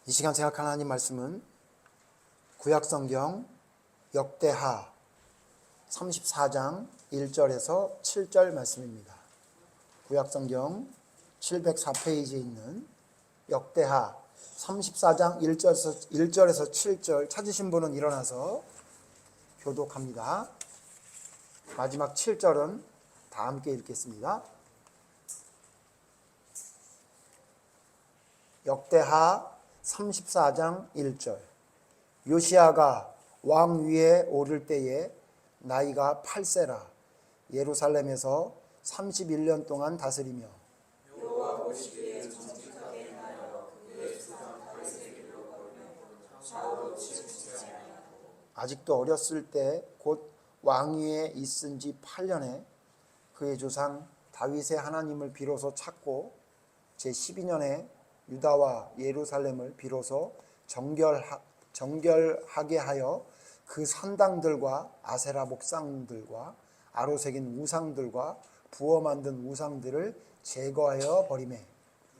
이 시간 생각할 하나님 말씀은 구약성경 역대하 34장 1절에서 7절 말씀입니다. 구약성경 704페이지에 있는 역대하 34장 1절에서 7절 찾으신 분은 일어나서 교독합니다. 마지막 7절은 다 함께 읽겠습니다. 역대하 34장 1절. 요시야가 왕 위에 오를 때에 나이가 8세라 예루살렘에서 31년 동안 다스리며 여호와 보시기에 정직하게 행하여 그의 조상 다윗의 길로 걸으며 좌우로 치우치지 아니하고 아직도 어렸을 때 곧 왕위에 있은 지 8년에 그의 조상 다윗의 하나님을 비로소 찾고 제12년에 유다와 예루살렘을 비로소 정결하게 하여 그 산당들과 아세라 목상들과 아로 새긴 우상들과 부어 만든 우상들을 제거하여 버리매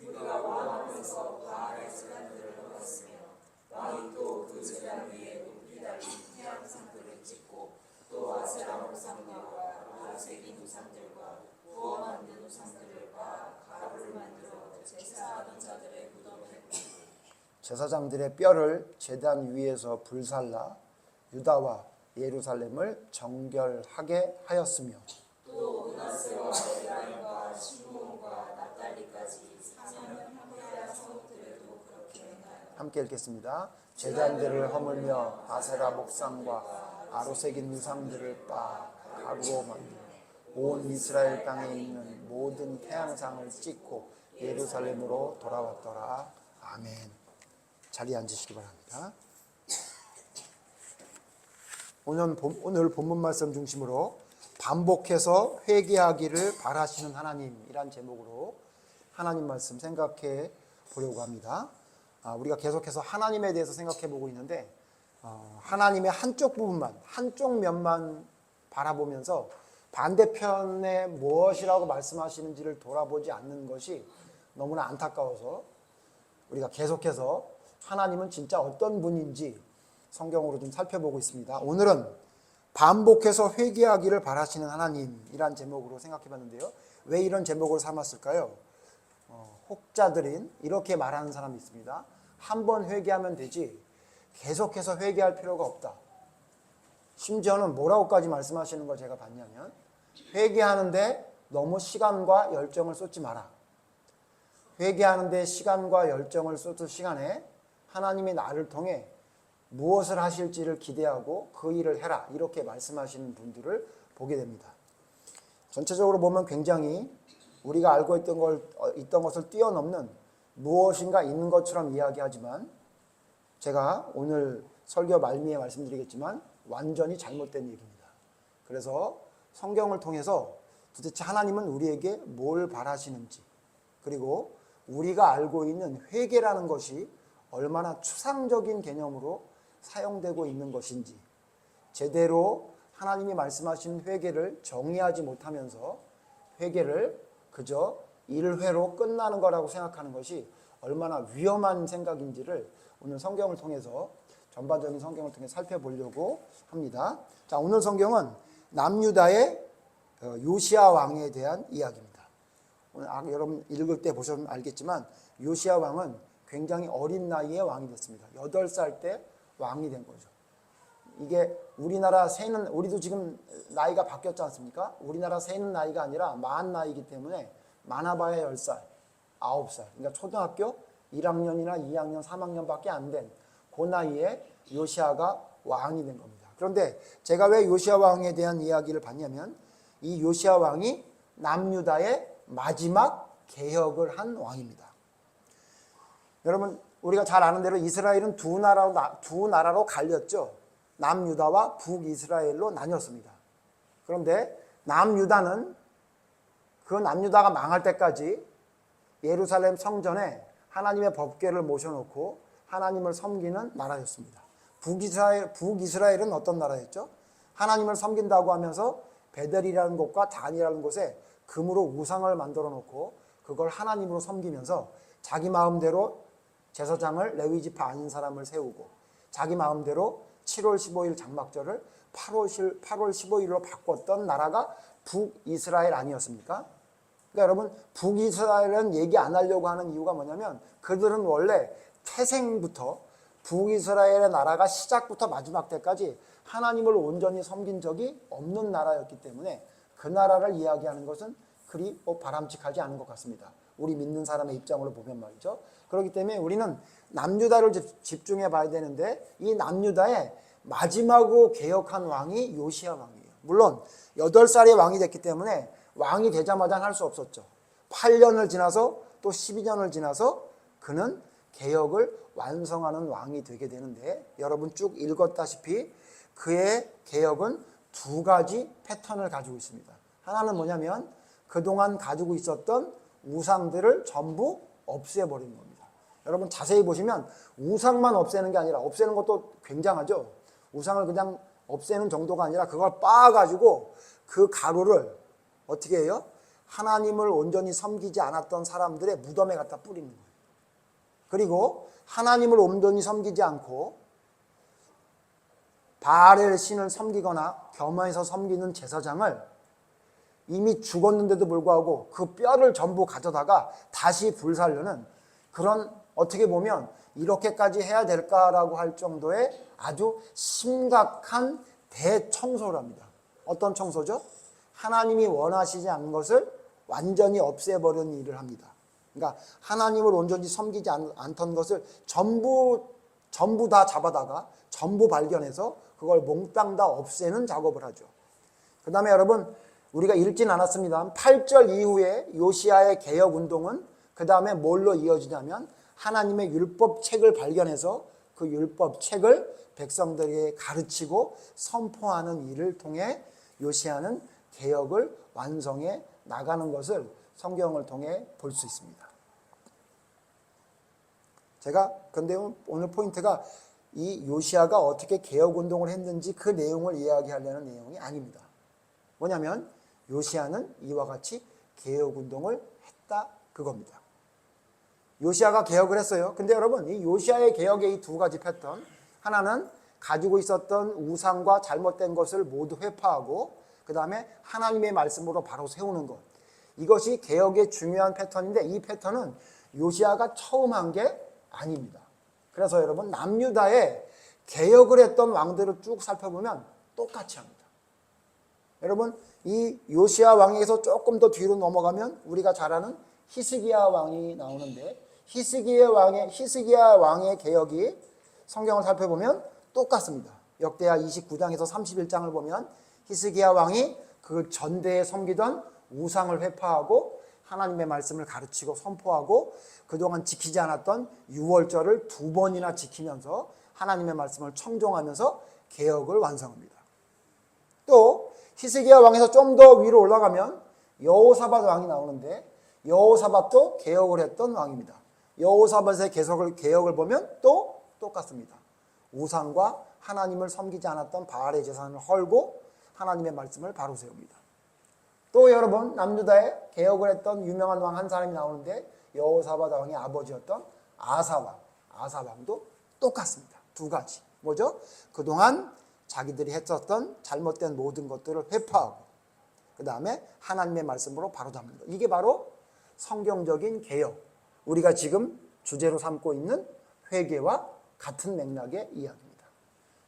유다가 왕하면서 바알의 제단들을 먹었으며 왕이 또 그 제단 위에 높이 달린 태양상들을 찍고 또 아세라 목상들과 아로 새긴 우상들과 부어 만든 우상들을 바 가루를 만들어 제사하던 자들의 무덤에 제사장들의 뼈를 제단 위에서 불살라 유다와 예루살렘을 정결하게 하였으며 또 므낫세와 에프라임과 시므온과 납달리까지 사냐는 후레아 성읍들에도 그렇게 행하여 함께 읽겠습니다. 제단들을 허물며 아세라 목상과 아로 새긴 우상들을 빻아 가루로 만들어 온 이스라엘 땅에 있는 모든 태양상을 찍고 예루살렘으로 돌아왔더라. 아멘. 자리에 앉으시기 바랍니다. 오늘 본문 말씀 중심으로 반복해서 회개하기를 바라시는 하나님이란 제목으로 하나님 말씀 생각해 보려고 합니다. 우리가 계속해서 하나님에 대해서 생각해 보고 있는데 하나님의 한쪽 부분만, 한쪽 면만 바라보면서 반대편에 무엇이라고 말씀하시는지를 돌아보지 않는 것이 너무나 안타까워서 우리가 계속해서 하나님은 진짜 어떤 분인지 성경으로 좀 살펴보고 있습니다. 오늘은 반복해서 회개하기를 바라시는 하나님이란 제목으로 생각해 봤는데요. 왜 이런 제목을 삼았을까요? 혹자들인 이렇게 말하는 사람이 있습니다. 한 번 회개하면 되지 계속해서 회개할 필요가 없다. 심지어는 뭐라고까지 말씀하시는 걸 제가 봤냐면 회개하는데 너무 시간과 열정을 쏟지 마라. 회개하는데 시간과 열정을 쏟을 시간에 하나님이 나를 통해 무엇을 하실지를 기대하고 그 일을 해라. 이렇게 말씀하시는 분들을 보게 됩니다. 전체적으로 보면 굉장히 우리가 알고 있던 것을 뛰어넘는 무엇인가 있는 것처럼 이야기하지만 제가 오늘 설교 말미에 말씀드리겠지만 완전히 잘못된 얘기입니다. 그래서 성경을 통해서 도대체 하나님은 우리에게 뭘 바라시는지 그리고 우리가 알고 있는 회개라는 것이 얼마나 추상적인 개념으로 사용되고 있는 것인지 제대로 하나님이 말씀하신 회개를 정의하지 못하면서 회개를 그저 일회로 끝나는 거라고 생각하는 것이 얼마나 위험한 생각인지를 오늘 성경을 통해서 전반적인 성경을 통해 살펴보려고 합니다. 자, 오늘 성경은 남유다의 요시야 왕에 대한 이야기입니다. 오늘 여러분 읽을 때 보시면 알겠지만 요시야 왕은 굉장히 어린 나이에 왕이 됐습니다. 8살 때 왕이 된 거죠. 이게 우리나라 세는 우리도 지금 나이가 바뀌었지 않습니까? 우리나라 세는 나이가 아니라 만 나이기 때문에 많아봐야 10살, 9살. 그러니까 초등학교 1학년이나 2학년, 3학년밖에 안 된 그 나이에 요시야가 왕이 된 겁니다. 그런데 제가 왜 요시야 왕에 대한 이야기를 봤냐면 이 요시야 왕이 남유다의 마지막 개혁을 한 왕입니다. 여러분 우리가 잘 아는 대로 이스라엘은 두 나라로 갈렸죠. 남유다와 북이스라엘로 나뉘었습니다. 그런데 남유다는 그 남유다가 망할 때까지 예루살렘 성전에 하나님의 법궤를 모셔놓고 하나님을 섬기는 나라였습니다. 북이스라엘은 어떤 나라였죠? 하나님을 섬긴다고 하면서 베델이라는 곳과 단이라는 곳에 금으로 우상을 만들어 놓고 그걸 하나님으로 섬기면서 자기 마음대로 제사장을 레위 지파 아닌 사람을 세우고 자기 마음대로 7월 15일 장막절을 8월 15일로 바꿨던 나라가 북이스라엘 아니었습니까? 그러니까 여러분, 북이스라엘은 얘기 안 하려고 하는 이유가 뭐냐면 그들은 원래 태생부터 북이스라엘의 나라가 시작부터 마지막 때까지 하나님을 온전히 섬긴 적이 없는 나라였기 때문에 그 나라를 이야기하는 것은 그리 바람직하지 않은 것 같습니다. 우리 믿는 사람의 입장으로 보면 말이죠. 그렇기 때문에 우리는 남유다를 집중해 봐야 되는데 이 남유다의 마지막으로 개혁한 왕이 요시야 왕이에요. 물론 8살의 왕이 됐기 때문에 왕이 되자마자 할 수 없었죠. 8년을 지나서 또 12년을 지나서 그는 개혁을 완성하는 왕이 되게 되는데 여러분 쭉 읽었다시피 그의 개혁은 2가지 패턴을 가지고 있습니다. 하나는 뭐냐면 그동안 가지고 있었던 우상들을 전부 없애버리는 겁니다. 여러분 자세히 보시면 우상만 없애는 게 아니라 없애는 것도 굉장하죠. 우상을 그냥 없애는 정도가 아니라 그걸 빻아가지고 그 가루를 어떻게 해요? 하나님을 온전히 섬기지 않았던 사람들의 무덤에 갖다 뿌리는 거예요. 그리고 하나님을 온전히 섬기지 않고 바알의 신을 섬기거나 겸해서 섬기는 제사장을 이미 죽었는데도 불구하고 그 뼈를 전부 가져다가 다시 불살르는 그런, 어떻게 보면 이렇게까지 해야 될까라고 할 정도의 아주 심각한 대청소랍니다. 어떤 청소죠? 하나님이 원하시지 않는 것을 완전히 없애버리는 일을 합니다. 그러니까 하나님을 온전히 섬기지 않던 것을 전부 다 잡아다가 전부 발견해서 그걸 몽땅 다 없애는 작업을 하죠. 그 다음에 여러분 우리가 읽진 않았습니다. 8절 이후에 요시야의 개혁운동은 그 다음에 뭘로 이어지냐면 하나님의 율법책을 발견해서 그 율법책을 백성들에게 가르치고 선포하는 일을 통해 요시야는 개혁을 완성해 나가는 것을 성경을 통해 볼 수 있습니다. 제가 근데 오늘 포인트가 이 요시야가 어떻게 개혁운동을 했는지 그 내용을 이야기하려는 내용이 아닙니다. 뭐냐면 요시야는 이와 같이 개혁운동을 했다 그겁니다. 요시야가 개혁을 했어요. 근데 여러분 이 요시야의 개혁의 이 2가지 패턴, 하나는 가지고 있었던 우상과 잘못된 것을 모두 회파하고 그 다음에 하나님의 말씀으로 바로 세우는 것, 이것이 개혁의 중요한 패턴인데 이 패턴은 요시야가 처음 한 게 아닙니다. 그래서 여러분 남유다에 개혁을 했던 왕들을 쭉 살펴보면 똑같이 합니다. 여러분 이 요시야 왕에서 조금 더 뒤로 넘어가면 우리가 잘 아는 히스기야 왕이 나오는데 히스기야 왕의 개혁이 성경을 살펴보면 똑같습니다. 역대하 29장에서 31장을 보면 히스기야 왕이 그 전대에 섬기던 우상을 회파하고 하나님의 말씀을 가르치고 선포하고 그동안 지키지 않았던 유월절을 2번이나 지키면서 하나님의 말씀을 청종하면서 개혁을 완성합니다. 또 히스기야 왕에서 좀 더 위로 올라가면 여호사밧 왕이 나오는데 여호사밧도 개혁을 했던 왕입니다. 여호사밧의 개혁을 보면 또 똑같습니다. 우상과 하나님을 섬기지 않았던 바알의 제사를 헐고 하나님의 말씀을 바로 세웁니다. 또 여러분 남유다에 개혁을 했던 유명한 왕 한 사람이 나오는데 여호사밧 왕의 아버지였던 아사 왕도 똑같습니다. 2가지. 뭐죠? 그동안 자기들이 했었던 잘못된 모든 것들을 회파하고 그 다음에 하나님의 말씀으로 바로잡는 것. 이게 바로 성경적인 개혁, 우리가 지금 주제로 삼고 있는 회개와 같은 맥락의 이야기입니다.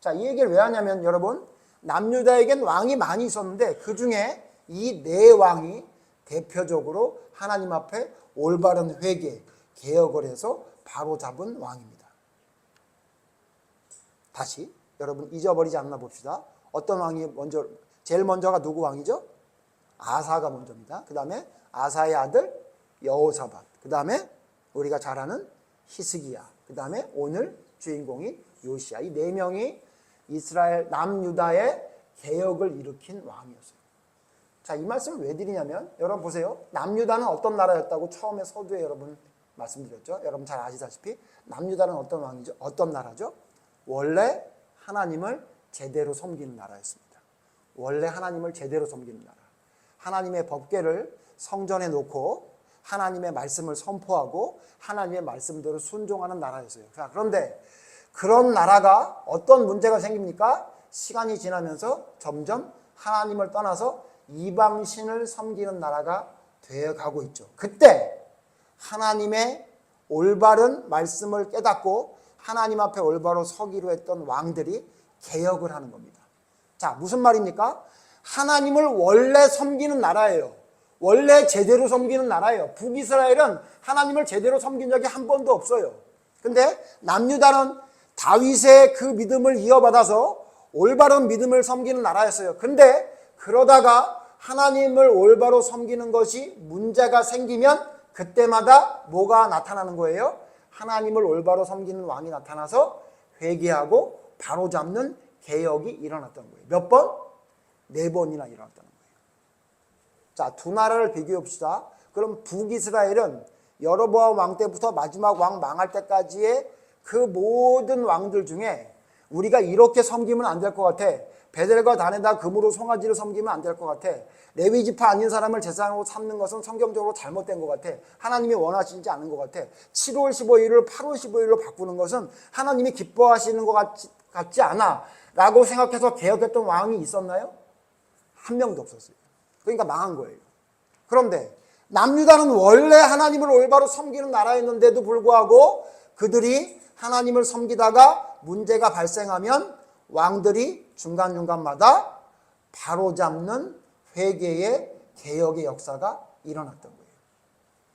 자, 이 얘기를 왜 하냐면 여러분 남유다에겐 왕이 많이 있었는데 그 중에 이 4왕이 대표적으로 하나님 앞에 올바른 회개, 개혁을 해서 바로잡은 왕입니다. 다시 여러분 잊어버리지 않나 봅시다. 어떤 왕이 먼저, 제일 먼저가 누구 왕이죠? 아사가 먼저입니다. 그 다음에 아사의 아들 여호사밧, 그 다음에 우리가 잘 아는 히스기야, 그 다음에 오늘 주인공이 요시야. 이 4명이 이스라엘 남유다의 개혁을 일으킨 왕이었어요. 자, 이 말씀을 왜 드리냐면 여러분 보세요. 남유다는 어떤 나라였다고 처음에 서두에 여러분 말씀드렸죠. 여러분 잘 아시다시피 남유다는 어떤 왕이죠? 어떤 나라죠? 원래 하나님을 제대로 섬기는 나라였습니다. 원래 하나님을 제대로 섬기는 나라. 하나님의 법궤를 성전에 놓고 하나님의 말씀을 선포하고 하나님의 말씀대로 순종하는 나라였어요. 자, 그런데 그런 나라가 어떤 문제가 생깁니까? 시간이 지나면서 점점 하나님을 떠나서 이방신을 섬기는 나라가 되어가고 있죠. 그때 하나님의 올바른 말씀을 깨닫고 하나님 앞에 올바로 서기로 했던 왕들이 개혁을 하는 겁니다. 자, 무슨 말입니까? 하나님을 원래 섬기는 나라예요. 원래 제대로 섬기는 나라예요. 북이스라엘은 하나님을 제대로 섬긴 적이 한 번도 없어요. 근데 남유다는 다윗의 그 믿음을 이어받아서 올바른 믿음을 섬기는 나라였어요. 근데 그러다가 하나님을 올바로 섬기는 것이 문제가 생기면 그때마다 뭐가 나타나는 거예요? 하나님을 올바로 섬기는 왕이 나타나서 회개하고 바로잡는 개혁이 일어났던 거예요. 몇 번? 4번이나 일어났다는 거예요. 자, 두 나라를 비교해 봅시다. 그럼 북이스라엘은 여로보암 왕 때부터 마지막 왕 망할 때까지의 그 모든 왕들 중에 우리가 이렇게 섬기면 안 될 것 같아. 베델과 단에다 금으로 송아지를 섬기면 안 될 것 같아. 레위지파 아닌 사람을 제사장으로 삼는 것은 성경적으로 잘못된 것 같아. 하나님이 원하시지 않은 것 같아. 7월 15일을 8월 15일로 바꾸는 것은 하나님이 기뻐하시는 것 같지 않아 라고 생각해서 개혁했던 왕이 있었나요? 한 명도 없었어요. 그러니까 망한 거예요. 그런데 남유다는 원래 하나님을 올바로 섬기는 나라였는데도 불구하고 그들이 하나님을 섬기다가 문제가 발생하면 왕들이 중간중간마다 바로잡는 회개의 개혁의 역사가 일어났던 거예요.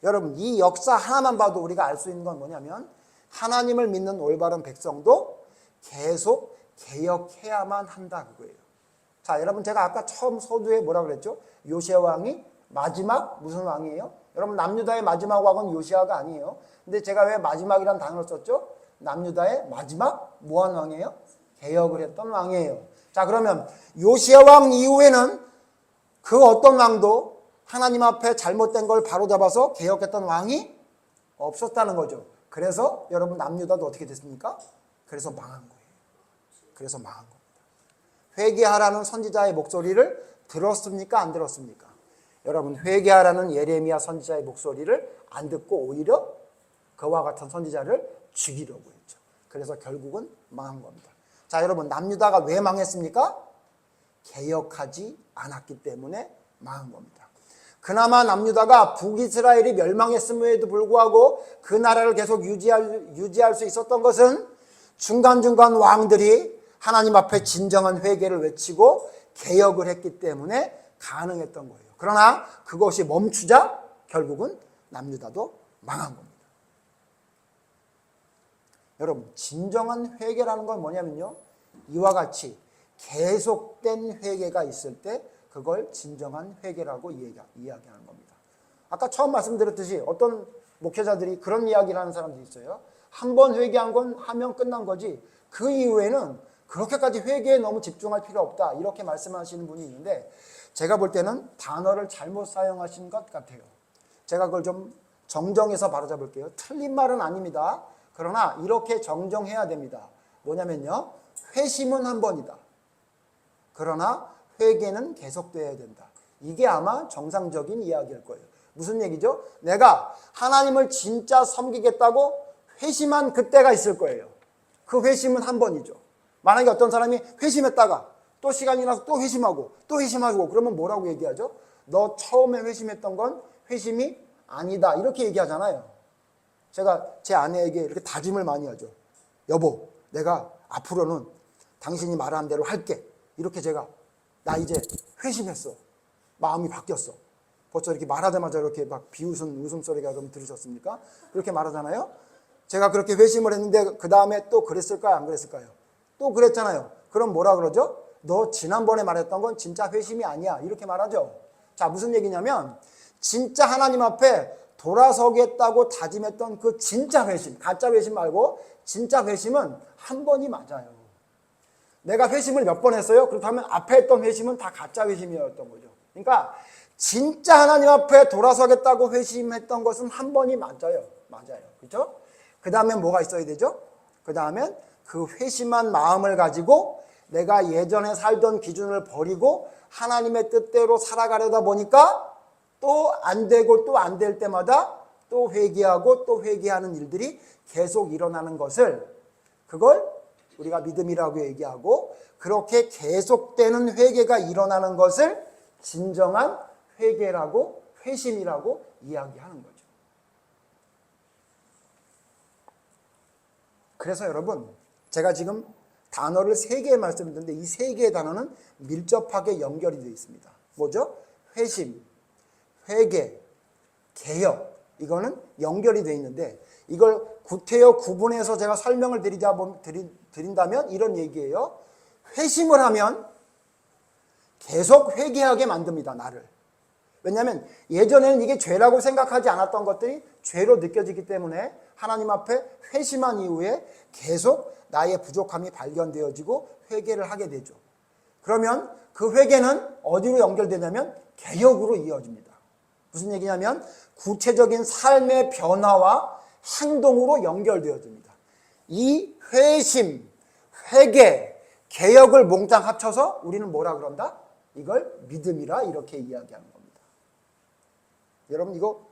여러분, 이 역사 하나만 봐도 우리가 알 수 있는 건 뭐냐면 하나님을 믿는 올바른 백성도 계속 개혁해야만 한다 그거예요. 자, 여러분, 제가 아까 처음 서두에 뭐라 그랬죠? 요시야 왕이 마지막 무슨 왕이에요? 여러분, 남유다의 마지막 왕은 요시야가 아니에요. 근데 제가 왜 마지막이란 단어를 썼죠? 남유다의 마지막 뭐한 왕이에요? 개혁을 했던 왕이에요. 자, 그러면 요시야 왕 이후에는 그 어떤 왕도 하나님 앞에 잘못된 걸 바로잡아서 개혁했던 왕이 없었다는 거죠. 그래서 여러분, 남유다도 어떻게 됐습니까? 그래서 망한 거예요. 그래서 망한 겁니다. 회개하라는 선지자의 목소리를 들었습니까? 안 들었습니까? 여러분, 회개하라는 예레미야 선지자의 목소리를 안 듣고 오히려 그와 같은 선지자를 죽이려고 했죠. 그래서 결국은 망한 겁니다. 자, 여러분, 남유다가 왜 망했습니까? 개혁하지 않았기 때문에 망한 겁니다. 그나마 남유다가 북이스라엘이 멸망했음에도 불구하고 그 나라를 계속 유지할 수 있었던 것은 중간중간 왕들이 하나님 앞에 진정한 회개를 외치고 개혁을 했기 때문에 가능했던 거예요. 그러나 그것이 멈추자 결국은 남유다도 망한 겁니다. 여러분, 진정한 회개라는 건 뭐냐면요, 이와 같이 계속된 회개가 있을 때 그걸 진정한 회개라고 이야기하는 겁니다. 아까 처음 말씀드렸듯이 어떤 목회자들이 그런 이야기를 하는 사람들이 있어요. 한 번 회개한 건 하면 끝난 거지 그 이후에는 그렇게까지 회개에 너무 집중할 필요 없다, 이렇게 말씀하시는 분이 있는데 제가 볼 때는 단어를 잘못 사용하신 것 같아요. 제가 그걸 좀 정정해서 바로잡을게요. 틀린 말은 아닙니다. 그러나 이렇게 정정해야 됩니다. 뭐냐면요, 회심은 한 번이다. 그러나 회개는 계속돼야 된다. 이게 아마 정상적인 이야기일 거예요. 무슨 얘기죠? 내가 하나님을 진짜 섬기겠다고 회심한 그때가 있을 거예요. 그 회심은 한 번이죠. 만약에 어떤 사람이 회심했다가 또 시간이 나서 또 회심하고 또 회심하고 그러면 뭐라고 얘기하죠? 너 처음에 회심했던 건 회심이 아니다, 이렇게 얘기하잖아요. 제가 제 아내에게 이렇게 다짐을 많이 하죠. 여보, 내가 앞으로는 당신이 말하는 대로 할게. 이렇게 제가 나 이제 회심했어. 마음이 바뀌었어. 벌써 이렇게 말하자마자 이렇게 막 비웃은 웃음소리가 좀 들으셨습니까? 그렇게 말하잖아요. 제가 그렇게 회심을 했는데 그 다음에 또 그랬을까요? 안 그랬을까요? 또 그랬잖아요. 그럼 뭐라 그러죠? 너 지난번에 말했던 건 진짜 회심이 아니야, 이렇게 말하죠. 자, 무슨 얘기냐면 진짜 하나님 앞에 돌아서겠다고 다짐했던 그 진짜 회심, 가짜 회심 말고 진짜 회심은 한 번이 맞아요. 내가 회심을 몇 번 했어요? 그렇다면 앞에 했던 회심은 다 가짜 회심이었던 거죠. 그러니까 진짜 하나님 앞에 돌아서겠다고 회심했던 것은 한 번이 맞아요. 그렇죠? 그 다음에 뭐가 있어야 되죠? 그 다음엔 그 회심한 마음을 가지고 내가 예전에 살던 기준을 버리고 하나님의 뜻대로 살아가려다 보니까 또 안 되고 또 안 될 때마다 또 회개하고 또 회개하는 일들이 계속 일어나는 것을, 그걸 우리가 믿음이라고 얘기하고, 그렇게 계속되는 회개가 일어나는 것을 진정한 회개라고, 회심이라고 이야기하는 거죠. 그래서 여러분, 제가 지금 단어를 3개 말씀드렸는데 이 3개의 단어는 밀접하게 연결이 되어 있습니다. 뭐죠? 회심, 회개, 개혁. 이거는 연결이 되어 있는데, 이걸 구태여 구분해서 제가 설명을 드린다면 이런 얘기예요. 회심을 하면 계속 회개하게 만듭니다, 나를. 왜냐하면 예전에는 이게 죄라고 생각하지 않았던 것들이 죄로 느껴지기 때문에 하나님 앞에 회심한 이후에 계속 나의 부족함이 발견되어지고 회개를 하게 되죠. 그러면 그 회개는 어디로 연결되냐면 개혁으로 이어집니다. 무슨 얘기냐면 구체적인 삶의 변화와 행동으로 연결되어집니다. 이 회심, 회개, 개혁을 몽땅 합쳐서 우리는 뭐라 그런다? 이걸 믿음이라 이렇게 이야기하는 겁니다. 여러분, 이거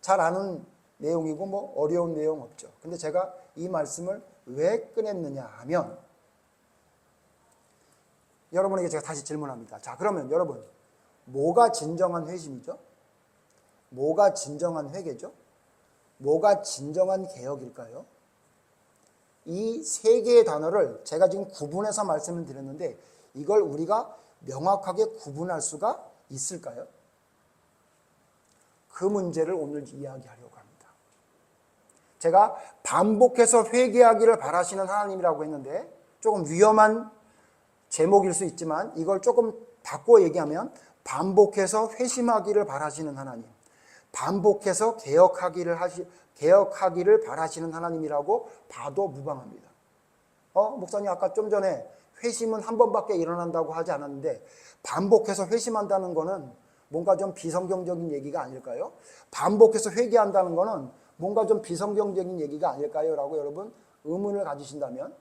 잘 아는 내용이고 뭐 어려운 내용 없죠. 근데 제가 이 말씀을 왜 꺼냈느냐 하면, 여러분에게 제가 다시 질문합니다. 자, 그러면 여러분, 뭐가 진정한 회심이죠? 뭐가 진정한 회개죠? 뭐가 진정한 개혁일까요? 이 3개의 단어를 제가 지금 구분해서 말씀을 드렸는데, 이걸 우리가 명확하게 구분할 수가 있을까요? 그 문제를 오늘 이야기하려고 합니다. 제가 반복해서 회개하기를 바라시는 하나님이라고 했는데, 조금 위험한 제목일 수 있지만 이걸 조금 바꿔 얘기하면 반복해서 회심하기를 바라시는 하나님, 반복해서 개혁하기를 바라시는 하나님이라고 봐도 무방합니다. 목사님 아까 좀 전에 회심은 한 번밖에 일어난다고 하지 않았는데 반복해서 회심한다는 거는 뭔가 좀 비성경적인 얘기가 아닐까요? 반복해서 회개한다는 거는 뭔가 좀 비성경적인 얘기가 아닐까요? 라고 여러분 의문을 가지신다면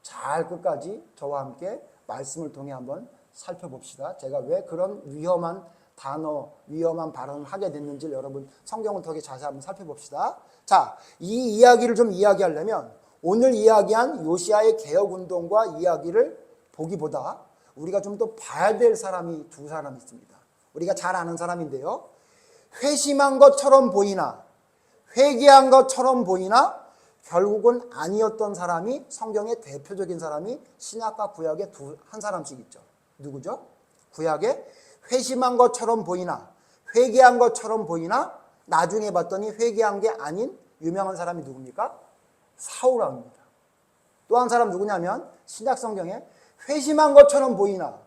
잘 끝까지 저와 함께 말씀을 통해 한번 살펴봅시다. 제가 왜 그런 위험한 단어, 위험한 발언을 하게 됐는지 여러분 성경을 통해 자세히 한번 살펴봅시다. 자, 이 이야기를 좀 이야기하려면 오늘 이야기한 요시야의 개혁운동과 이야기를 보기보다 우리가 좀 더 봐야 될 사람이 2사람 있습니다. 우리가 잘 아는 사람인데요. 회심한 것처럼 보이나 회개한 것처럼 보이나 결국은 아니었던 사람이, 성경의 대표적인 사람이 신약과 구약에 한 사람씩 있죠. 누구죠? 구약에 회심한 것처럼 보이나 회개한 것처럼 보이나 나중에 봤더니 회개한 게 아닌 유명한 사람이 누굽니까? 사울왕입니다. 또 한 사람 누구냐면 신약 성경에 회심한 것처럼 보이나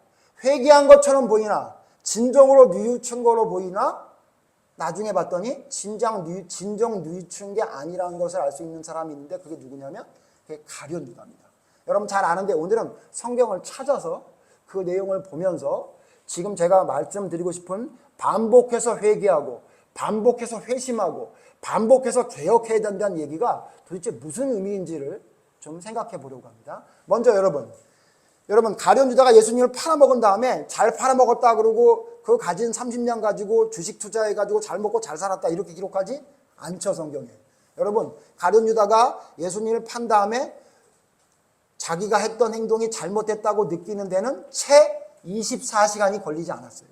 회개한 것처럼 보이나 진정으로 뉘우친 거로 보이나 나중에 봤더니 진정 뉘우친 게 아니라는 것을 알 수 있는 사람이 있는데 그게 누구냐면 그게 가룟 유다입니다. 여러분 잘 아는데 오늘은 성경을 찾아서 그 내용을 보면서 지금 제가 말씀드리고 싶은 반복해서 회개하고 반복해서 회심하고 반복해서 개혁해야 된다는 얘기가 도대체 무슨 의미인지를 좀 생각해 보려고 합니다. 먼저 여러분 가룟 유다가 예수님을 팔아먹은 다음에 잘 팔아먹었다 그러고 그 가진 30냥 가지고 주식 투자해가지고 잘 먹고 잘 살았다 이렇게 기록하지 않죠, 성경에. 여러분 가룟 유다가 예수님을 판 다음에 자기가 했던 행동이 잘못됐다고 느끼는 데는 채 24시간이 걸리지 않았어요.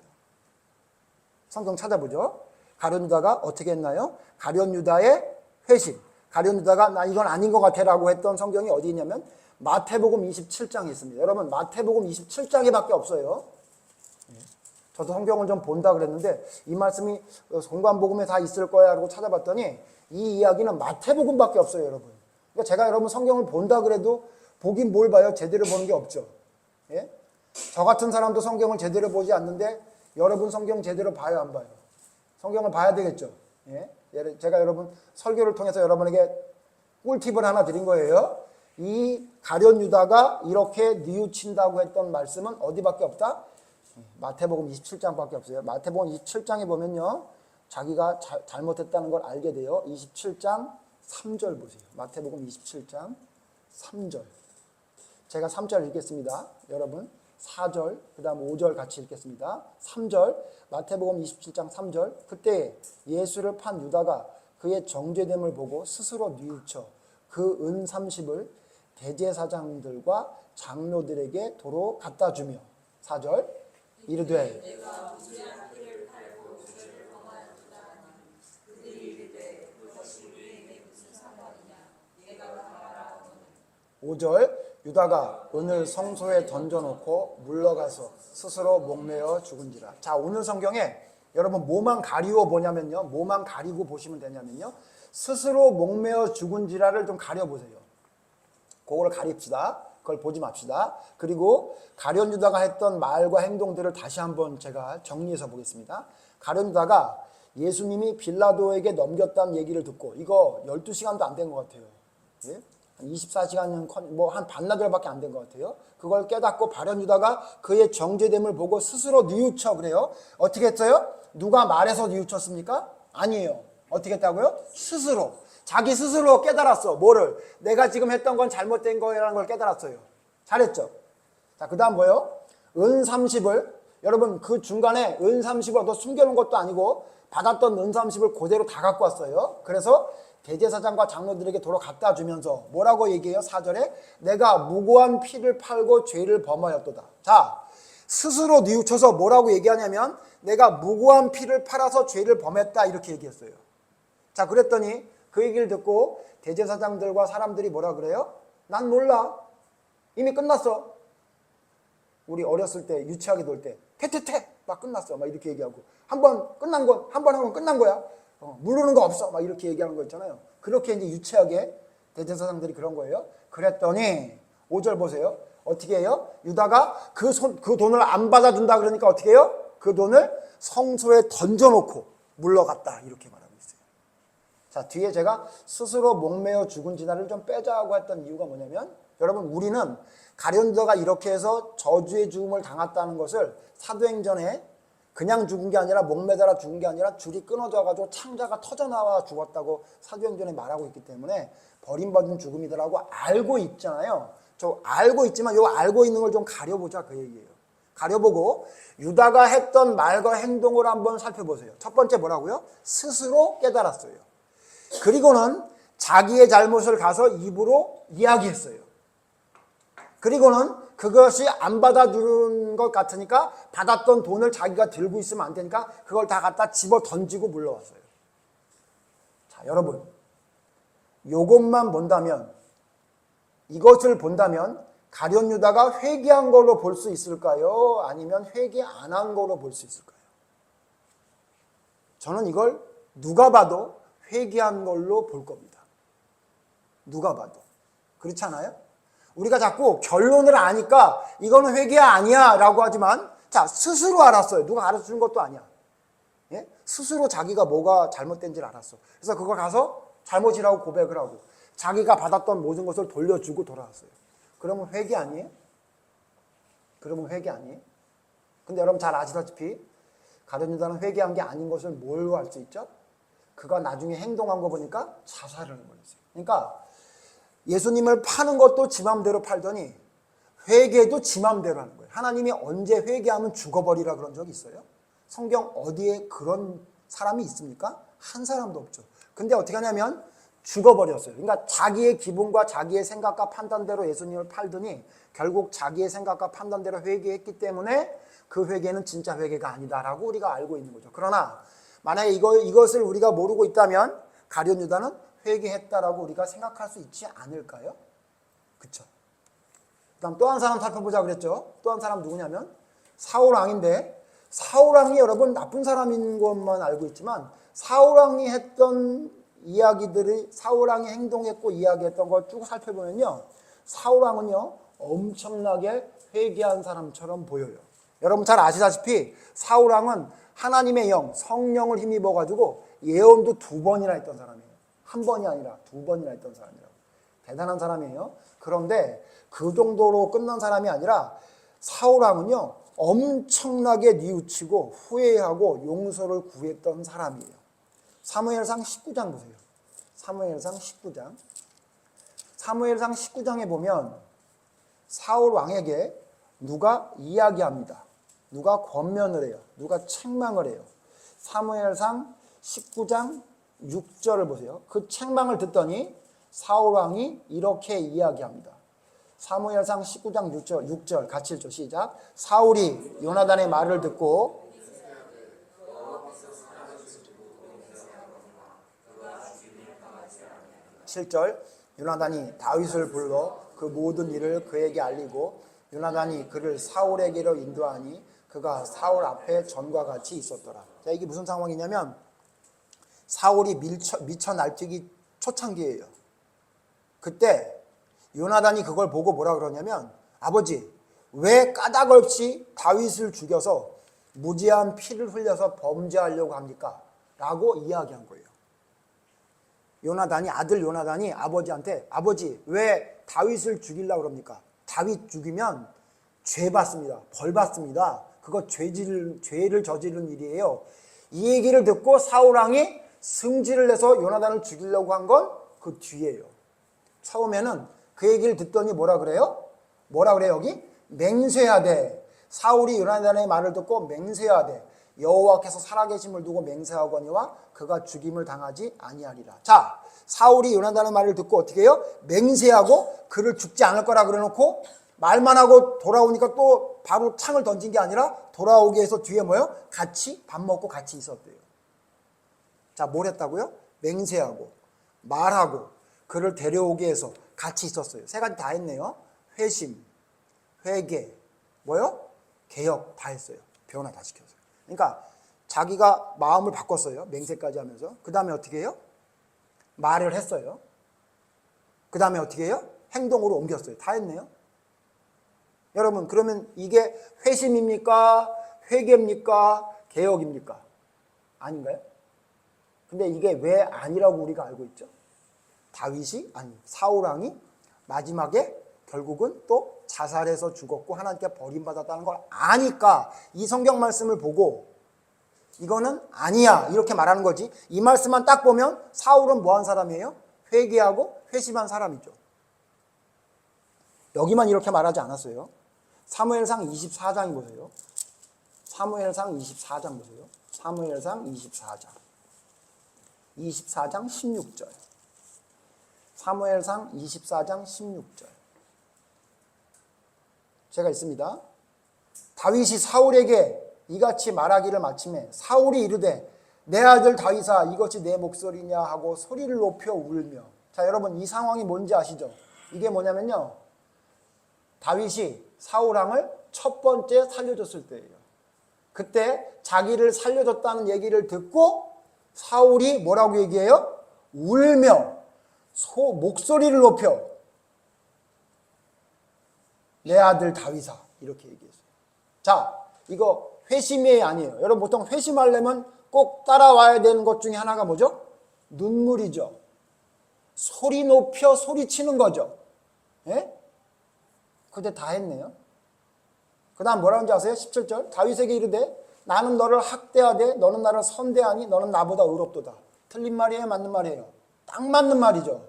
성경 찾아보죠. 가룟 유다가 어떻게 했나요? 가룟 유다의 회심. 가룟 유다가 나 이건 아닌 것 같아 라고 했던 성경이 어디 있냐면 마태복음 27장에 있습니다. 여러분 마태복음 27장에 밖에 없어요. 저도 성경을 좀 본다 그랬는데 이 말씀이 성관복음에 다 있을 거야 라고 찾아봤더니 이 이야기는 마태복음밖에 없어요, 여러분. 그러니까 제가 여러분 성경을 본다 그래도 보긴 뭘 봐요? 제대로 보는 게 없죠. 예? 저 같은 사람도 성경을 제대로 보지 않는데 여러분 성경 제대로 봐요, 안 봐요? 성경을 봐야 되겠죠. 예? 제가 여러분 설교를 통해서 여러분에게 꿀팁을 하나 드린 거예요. 이 가룟 유다가 이렇게 뉘우친다고 했던 말씀은 어디밖에 없다? 마태복음 27장밖에 없어요. 마태복음 27장에 보면요, 자기가 잘못했다는 걸 알게 돼요. 27장 3절 보세요. 마태복음 27장 3절. 제가 3절 읽겠습니다. 여러분 4절, 그 다음 5절 같이 읽겠습니다. 3절, 마태복음 27장 3절. 그때 예수를 판 유다가 그의 정죄됨을 보고 스스로 뉘우쳐 그 은 30을 대제사장들과 장로들에게 도로 갖다 주며 4절, 이르되 5절, 유다가 은을 성소에 던져놓고 물러가서 스스로 목매어 죽은지라. 자, 오늘 성경에 여러분 뭐만 가리워 보냐면요, 뭐만 가리고 보시면 되냐면요, 스스로 목매어 죽은지라를 좀 가려보세요. 그걸 가립시다. 그걸 보지 맙시다. 그리고 가룟 유다가 했던 말과 행동들을 다시 한번 제가 정리해서 보겠습니다. 가룟 유다가 예수님이 빌라도에게 넘겼다는 얘기를 듣고, 이거 12시간도 안 된 것 같아요. 예? 24시간은 뭐 한 반나절밖에 안 된 것 같아요. 그걸 깨닫고 가룟 유다가 그의 정죄됨을 보고 스스로 뉘우쳐. 그래요. 어떻게 했어요? 누가 말해서 뉘우쳤습니까? 아니에요. 어떻게 했다고요? 스스로. 자기 스스로 깨달았어. 뭐를? 내가 지금 했던 건 잘못된 거라는 걸 깨달았어요. 잘했죠? 자, 그 다음 뭐예요? 은 30을, 여러분 그 중간에 은 30을 더 숨겨놓은 것도 아니고 받았던 은 30을 그대로 다 갖고 왔어요. 그래서 대제사장과 장로들에게 도로 갖다 주면서 뭐라고 얘기해요? 4절에 내가 무고한 피를 팔고 죄를 범하였도다. 자, 스스로 뉘우쳐서 뭐라고 얘기하냐면 내가 무고한 피를 팔아서 죄를 범했다 이렇게 얘기했어요. 자, 그랬더니 그 얘기를 듣고 대제사장들과 사람들이 뭐라 그래요? 난 몰라. 이미 끝났어. 우리 어렸을 때 유치하게 놀 때 퇴퇴퇴 막 끝났어 막 이렇게 얘기하고 한 번 끝난 건 한 번 하면 끝난 거야. 모르는 거 없어 막 이렇게 얘기하는 거 있잖아요. 그렇게 이제 유치하게 대제사장들이 그런 거예요. 그랬더니 5절 보세요. 어떻게 해요? 유다가 그 돈을 안 받아준다 그러니까 어떻게 해요? 그 돈을 성소에 던져놓고 물러갔다 이렇게 말합니다. 자, 뒤에 제가 스스로 목매어 죽은 지나를 좀 빼자고 했던 이유가 뭐냐면, 여러분 우리는 가룟 유다가 이렇게 해서 저주의 죽음을 당했다는 것을 사도행전에 그냥 죽은 게 아니라 목매달아 죽은 게 아니라 줄이 끊어져가지고 창자가 터져나와 죽었다고 사도행전에 말하고 있기 때문에 버림받은 죽음이더라고 알고 있잖아요. 저 알고 있지만 요 알고 있는 걸 좀 가려보자 그 얘기예요. 가려보고 유다가 했던 말과 행동을 한번 살펴보세요. 첫 번째 뭐라고요? 스스로 깨달았어요. 그리고는 자기의 잘못을 가서 입으로 이야기했어요. 그리고는 그것이 안 받아주는 것 같으니까 받았던 돈을 자기가 들고 있으면 안 되니까 그걸 다 갖다 집어 던지고 물러왔어요. 자, 여러분 요것만 본다면, 이것을 본다면 가룟 유다가 회개한 걸로 볼 수 있을까요? 아니면 회개 안 한 걸로 볼 수 있을까요? 저는 이걸 누가 봐도 회개한 걸로 볼 겁니다. 누가 봐도. 그렇지 않아요? 우리가 자꾸 결론을 아니까 이거는 회개 아니야 라고 하지만, 자, 스스로 알았어요. 누가 가르쳐준 것도 아니야. 예? 스스로 자기가 뭐가 잘못된지를 알았어. 그래서 그걸 가서 잘못이라고 고백을 하고 자기가 받았던 모든 것을 돌려주고 돌아왔어요. 그러면 회개 아니에요? 그러면 회개 아니에요? 근데 여러분 잘 아시다시피 가룟 유다는 회개한 게 아닌 것을 뭘로 알 수 있죠? 그가 나중에 행동한 거 보니까 자살을 해버렸어요. 그러니까 예수님을 파는 것도 지 맘대로 팔더니 회개도 지 맘대로 하는 거예요. 하나님이 언제 회개하면 죽어버리라 그런 적 있어요? 성경 어디에 그런 사람이 있습니까? 한 사람도 없죠. 근데 어떻게 하냐면 죽어버렸어요. 그러니까 자기의 기분과 자기의 생각과 판단대로 예수님을 팔더니 결국 자기의 생각과 판단대로 회개했기 때문에 그 회개는 진짜 회개가 아니다라고 우리가 알고 있는 거죠. 그러나 만약에 이것을 우리가 모르고 있다면 가룟 유다는 회개했다라고 우리가 생각할 수 있지 않을까요? 그렇죠? 그다음 또 한 사람 살펴보자 그랬죠. 또 한 사람 누구냐면 사울 왕인데, 사울 왕이 여러분 나쁜 사람인 것만 알고 있지만 사울 왕이 했던 이야기들이, 사울 왕이 행동했고 이야기했던 걸 쭉 살펴보면요, 사울 왕은요 엄청나게 회개한 사람처럼 보여요. 여러분 잘 아시다시피 사울 왕은 하나님의 영, 성령을 힘입어 가지고 예언도 2번이나 했던 사람이에요. 한 번이 아니라 2번이나 했던 사람이라고. 대단한 사람이에요. 그런데 그 정도로 끝난 사람이 아니라 사울 왕은요 엄청나게 뉘우치고 후회하고 용서를 구했던 사람이에요. 사무엘상 19장 보세요. 사무엘상 19장. 사무엘상 19장에 보면 사울 왕에게 누가 이야기합니다. 누가 권면을 해요. 누가 책망을 해요. 사무엘상 19장 6절을 보세요. 그 책망을 듣더니 사울 왕이 이렇게 이야기합니다. 사무엘상 19장 6절 같이 읽죠. 시작. 사울이 요나단의 말을 듣고 7절 요나단이 다윗을 불러 그 모든 일을 그에게 알리고 요나단이 그를 사울에게로 인도하니 그가 사울 앞에 전과 같이 있었더라. 자, 이게 무슨 상황이냐면 사울이 미쳐 날뛰기 초창기예요. 그때 요나단이 그걸 보고 뭐라 그러냐면 아버지 왜 까닭 없이 다윗을 죽여서 무지한 피를 흘려서 범죄하려고 합니까? 라고 이야기한 거예요. 아들 요나단이 아버지한테 아버지 왜 다윗을 죽이려고 그럽니까? 다윗 죽이면 죄 받습니다. 벌 받습니다. 그거 죄를 저지른 일이에요. 이 얘기를 듣고 사울왕이 승질을 내서 요나단을 죽이려고 한 건 그 뒤에요. 처음에는 그 얘기를 듣더니 뭐라 그래요? 여기? 맹세하되 사울이 요나단의 말을 듣고 맹세하되 여호와께서 살아계심을 두고 맹세하거니와 그가 죽임을 당하지 아니하리라. 자, 사울이 요나단의 말을 듣고 어떻게 해요? 맹세하고 그를 죽지 않을 거라 그래놓고 말만 하고 돌아오니까 또 바로 창을 던진 게 아니라 돌아오기 위해서 뒤에 뭐예요? 같이 밥 먹고 같이 있었대요. 자, 뭘 했다고요? 맹세하고 말하고 그를 데려오기 위해서 같이 있었어요. 세 가지 다 했네요. 회심, 회개, 뭐요? 개혁 다 했어요. 변화 다 시켰어요. 그러니까 자기가 마음을 바꿨어요. 맹세까지 하면서. 그 다음에 어떻게 해요? 말을 했어요. 그 다음에 어떻게 해요? 행동으로 옮겼어요. 다 했네요. 여러분 그러면 이게 회심입니까? 회개입니까? 개혁입니까? 아닌가요? 근데 이게 왜 아니라고 우리가 알고 있죠? 사울왕이 마지막에 결국은 또 자살해서 죽었고 하나님께 버림받았다는 걸 아니까 이 성경 말씀을 보고 이거는 아니야 이렇게 말하는 거지. 이 말씀만 딱 보면 사울은 뭐한 사람이에요? 회개하고 회심한 사람이죠. 여기만 이렇게 말하지 않았어요. 사무엘상 24장이 보세요. 사무엘상 24장 보세요. 사무엘상 24장 16절. 사무엘상 24장 16절. 제가 있습니다. 다윗이 사울에게 이같이 말하기를 마침에 사울이 이르되 내 아들 다윗아 이것이 내 목소리냐 하고 소리를 높여 울며. 자, 여러분 이 상황이 뭔지 아시죠? 이게 뭐냐면요, 다윗이 사울왕을 첫 번째 살려줬을 때예요. 그때 자기를 살려줬다는 얘기를 듣고 사울이 뭐라고 얘기해요? 울며 목소리를 높여 내 아들 다윗아 이렇게 얘기했어요. 자, 이거 회심이 아니에요. 여러분 보통 회심하려면 꼭 따라와야 되는 것 중에 하나가 뭐죠? 눈물이죠. 소리 높여 소리치는 거죠. 예? 근데 다 했네요. 그 다음 뭐라고 하는지 아세요? 17절. 다윗에게 이르되 나는 너를 학대하되 너는 나를 선대하니 너는 나보다 의롭도다. 틀린 말이에요? 맞는 말이에요? 딱 맞는 말이죠.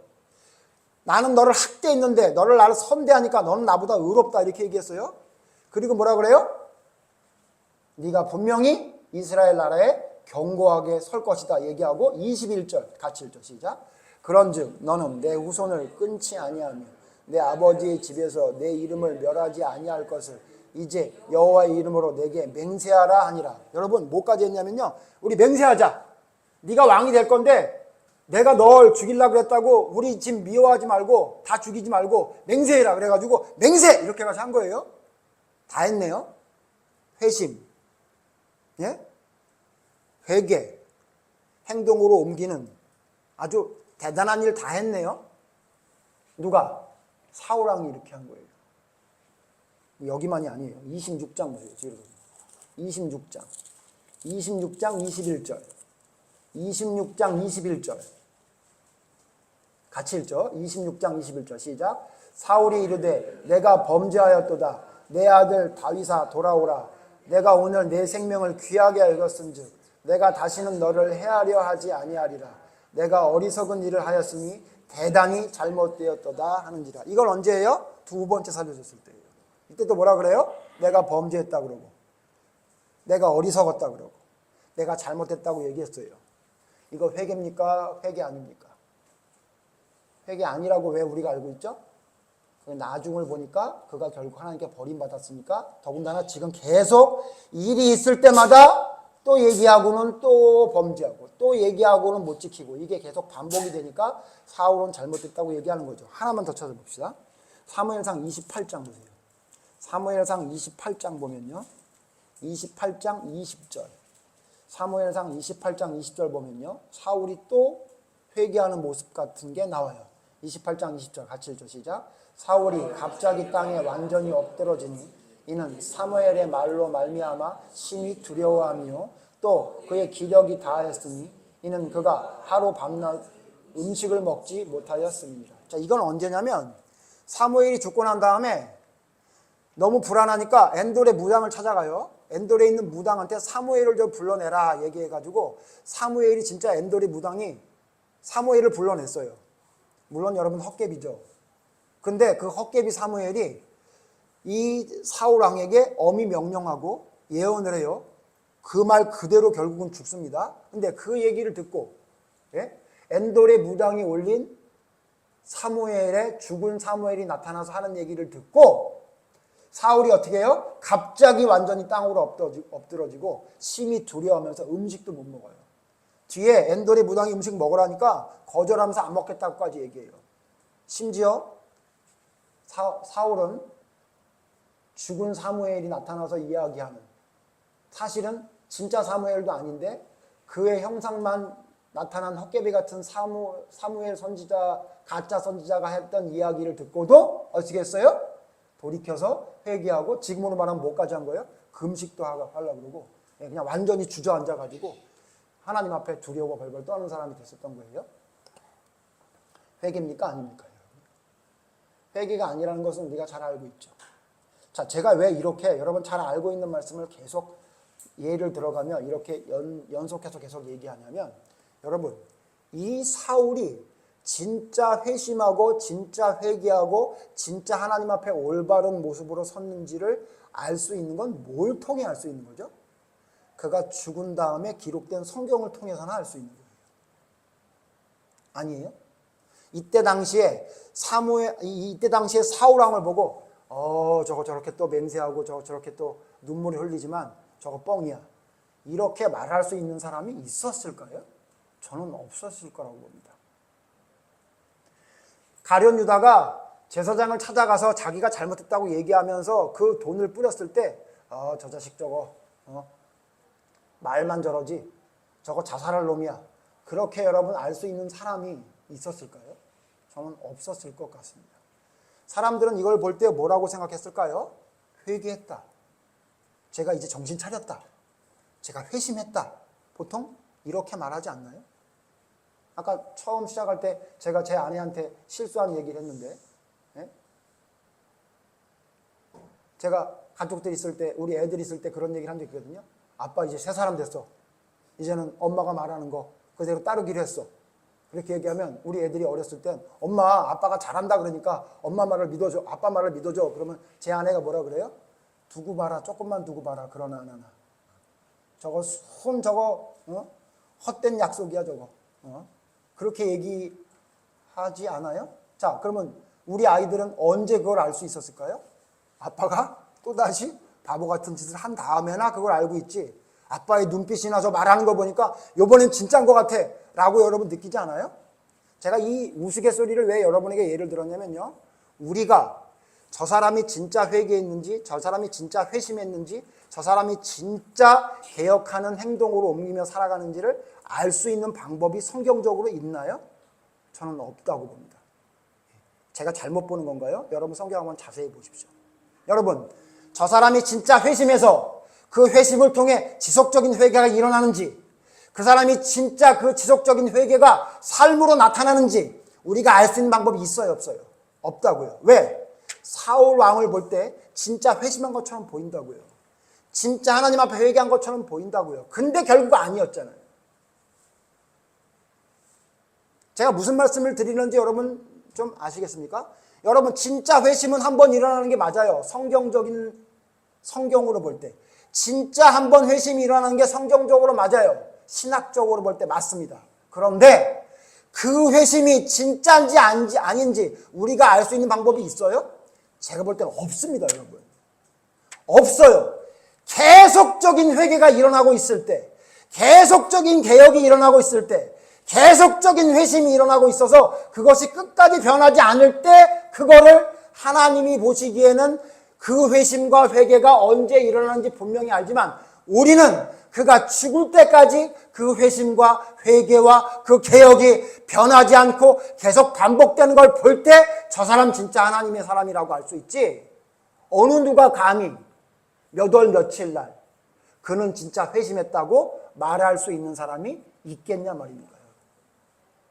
나는 너를 학대했는데 너를 나를 선대하니까 너는 나보다 의롭다 이렇게 얘기했어요. 그리고 뭐라 그래요? 네가 분명히 이스라엘 나라에 견고하게 설 것이다 얘기하고 21절 같이 읽죠. 시작. 그런즉 너는 내 후손을 끊지 아니하며 내 아버지의 집에서 내 이름을 멸하지 아니할 것을 이제 여호와의 이름으로 내게 맹세하라 하니라. 여러분 뭐까지 했냐면요, 우리 맹세하자. 네가 왕이 될 건데 내가 널 죽이려고 그랬다고 우리 집 미워하지 말고 다 죽이지 말고 맹세해라 그래가지고 맹세 이렇게 가서 한 거예요. 다 했네요. 회심, 예? 회개, 행동으로 옮기는 아주 대단한 일 다 했네요. 누가? 사울왕이 이렇게 한 거예요. 여기만이 아니에요. 26장 보세요. 지금 26장 21절 26장 21절 같이 읽죠. 26장 21절 시작. 사울이 이르되 내가 범죄하였도다. 내 아들 다윗아 돌아오라. 내가 오늘 내 생명을 귀하게 여겼은즉 내가 다시는 너를 해하려 하지 아니하리라. 내가 어리석은 일을 하였으니 대단히 잘못되었도다 하는지라. 이걸 언제 해요? 두 번째 살려줬을 때예요. 이때 또 뭐라 그래요? 내가 범죄했다 그러고, 내가 어리석었다 그러고, 내가 잘못했다고 얘기했어요. 이거 회개입니까? 회개 아닙니까? 회개 아니라고 왜 우리가 알고 있죠? 그 나중을 보니까 그가 결국 하나님께 버림받았으니까, 더군다나 지금 계속 일이 있을 때마다 또 얘기하고는 또 범죄하고, 또 얘기하고는 못 지키고, 이게 계속 반복이 되니까 사울은 잘못됐다고 얘기하는 거죠. 하나만 더 찾아봅시다. 사무엘상 28장 보세요. 사무엘상 28장 보면요, 28장 20절. 사무엘상 28장 20절 보면요, 사울이 또 회개하는 모습 같은 게 나와요. 28장 20절 같이 읽죠. 시작. 사울이 갑자기 땅에 완전히 엎드러지니 이는 사무엘의 말로 말미암아 심히 두려워하며 또 그의 기력이 다하였으니 이는 그가 하루 밤낮 음식을 먹지 못하였습니다. 자, 이건 언제냐면 사무엘이 죽고 난 다음에 너무 불안하니까 엔돌의 무당을 찾아가요. 엔돌에 있는 무당한테 사무엘을 좀 불러내라 얘기해가지고 사무엘이 진짜 엔돌의 무당이 사무엘을 불러냈어요. 물론 여러분 헛개비죠. 근데 그 헛개비 사무엘이 이 사울 왕에게 엄히 명령하고 예언을 해요. 그 말 그대로 결국은 죽습니다. 근데 그 얘기를 듣고, 예? 엔돌의 무당이 올린 사무엘의 죽은 사무엘이 나타나서 하는 얘기를 듣고 사울이 어떻게 해요? 갑자기 완전히 땅으로 엎드러지고 심히 두려워하면서 음식도 못 먹어요. 뒤에 엔돌의 무당이 음식 먹으라니까 거절하면서 안 먹겠다고까지 얘기해요. 심지어 사울은 죽은 사무엘이 나타나서 이야기하는, 사실은 진짜 사무엘도 아닌데 그의 형상만 나타난 헛개비 같은 사무엘 선지자, 가짜 선지자가 했던 이야기를 듣고도 어떻게 했어요? 돌이켜서 회개하고, 지금으로 말하면 뭐까지 한 거예요? 금식도 하려고 그러고, 그냥 완전히 주저앉아가지고 하나님 앞에 두려워 벌벌 떠는 사람이 됐었던 거예요. 회개입니까? 아닙니까? 회개가 아니라는 것은 우리가 잘 알고 있죠. 자, 제가 왜 이렇게 여러분 잘 알고 있는 말씀을 계속 예를 들어가며 이렇게 연속해서 계속 얘기하냐면, 여러분, 이 사울이 진짜 회심하고 진짜 회개하고 진짜 하나님 앞에 올바른 모습으로 섰는지를 알 수 있는 건 뭘 통해 알 수 있는 거죠? 그가 죽은 다음에 기록된 성경을 통해서는 알 수 있는 거예요. 아니에요? 이때 당시에 사울 왕을 보고 저거 저렇게 또 맹세하고 저거 저렇게 또 눈물이 흘리지만 저거 뻥이야, 이렇게 말할 수 있는 사람이 있었을까요? 저는 없었을 거라고 봅니다. 가룟 유다가 제사장을 찾아가서 자기가 잘못했다고 얘기하면서 그 돈을 뿌렸을 때 저 자식 저거 말만 저러지, 저거 자살할 놈이야, 그렇게 여러분 알 수 있는 사람이 있었을까요? 저는 없었을 것 같습니다. 사람들은 이걸 볼 때 뭐라고 생각했을까요? 회개했다, 제가 이제 정신 차렸다, 제가 회심했다, 보통 이렇게 말하지 않나요? 아까 처음 시작할 때 제가 제 아내한테 실수한 얘기를 했는데, 예? 제가 가족들 있을 때, 우리 애들 있을 때 그런 얘기를 한 적이 있거든요. 아빠 이제 새 사람 됐어, 이제는 엄마가 말하는 거 그대로 따르기로 했어, 그렇게 얘기하면 우리 애들이 어렸을 땐 엄마 아빠가 잘한다 그러니까 엄마 말을 믿어줘, 아빠 말을 믿어줘. 그러면 제 아내가 뭐라 그래요? 두고 봐라, 조금만 두고 봐라, 그러나 안 하나. 저거 저거 헛된 약속이야 저거. 그렇게 얘기하지 않아요? 자, 그러면 우리 아이들은 언제 그걸 알 수 있었을까요? 아빠가 또다시 바보 같은 짓을 한 다음에나 그걸 알고 있지, 아빠의 눈빛이나 저 말하는 거 보니까 요번엔 진짜인 것 같아 라고 여러분 느끼지 않아요? 제가 이 우스갯소리를 왜 여러분에게 예를 들었냐면요, 우리가 저 사람이 진짜 회개했는지, 저 사람이 진짜 회심했는지, 저 사람이 진짜 개혁하는 행동으로 옮기며 살아가는지를 알 수 있는 방법이 성경적으로 있나요? 저는 없다고 봅니다. 제가 잘못 보는 건가요? 여러분 성경 한번 자세히 보십시오. 여러분, 저 사람이 진짜 회심해서 그 회심을 통해 지속적인 회개가 일어나는지, 그 사람이 진짜 그 지속적인 회개가 삶으로 나타나는지 우리가 알 수 있는 방법이 있어요, 없어요? 없다고요. 왜? 사울 왕을 볼 때 진짜 회심한 것처럼 보인다고요. 진짜 하나님 앞에 회개한 것처럼 보인다고요. 근데 결국 아니었잖아요. 제가 무슨 말씀을 드리는지 여러분 좀 아시겠습니까? 여러분 진짜 회심은 한 번 일어나는 게 맞아요. 성경으로 볼 때. 진짜 한 번 회심이 일어나는 게 성경적으로 맞아요. 신학적으로 볼 때 맞습니다. 그런데 그 회심이 진짜인지 아닌지 우리가 알 수 있는 방법이 있어요? 제가 볼 때는 없습니다, 여러분. 없어요. 계속적인 회개가 일어나고 있을 때, 계속적인 개혁이 일어나고 있을 때, 계속적인 회심이 일어나고 있어서 그것이 끝까지 변하지 않을 때 그거를 하나님이 보시기에는 그 회심과 회개가 언제 일어나는지 분명히 알지만 우리는 그가 죽을 때까지 그 회심과 회개와 그 개혁이 변하지 않고 계속 반복되는 걸 볼 때 저 사람 진짜 하나님의 사람이라고 할 수 있지. 어느 누가 감히 몇 월 며칠 날 그는 진짜 회심했다고 말할 수 있는 사람이 있겠냐 말입니다.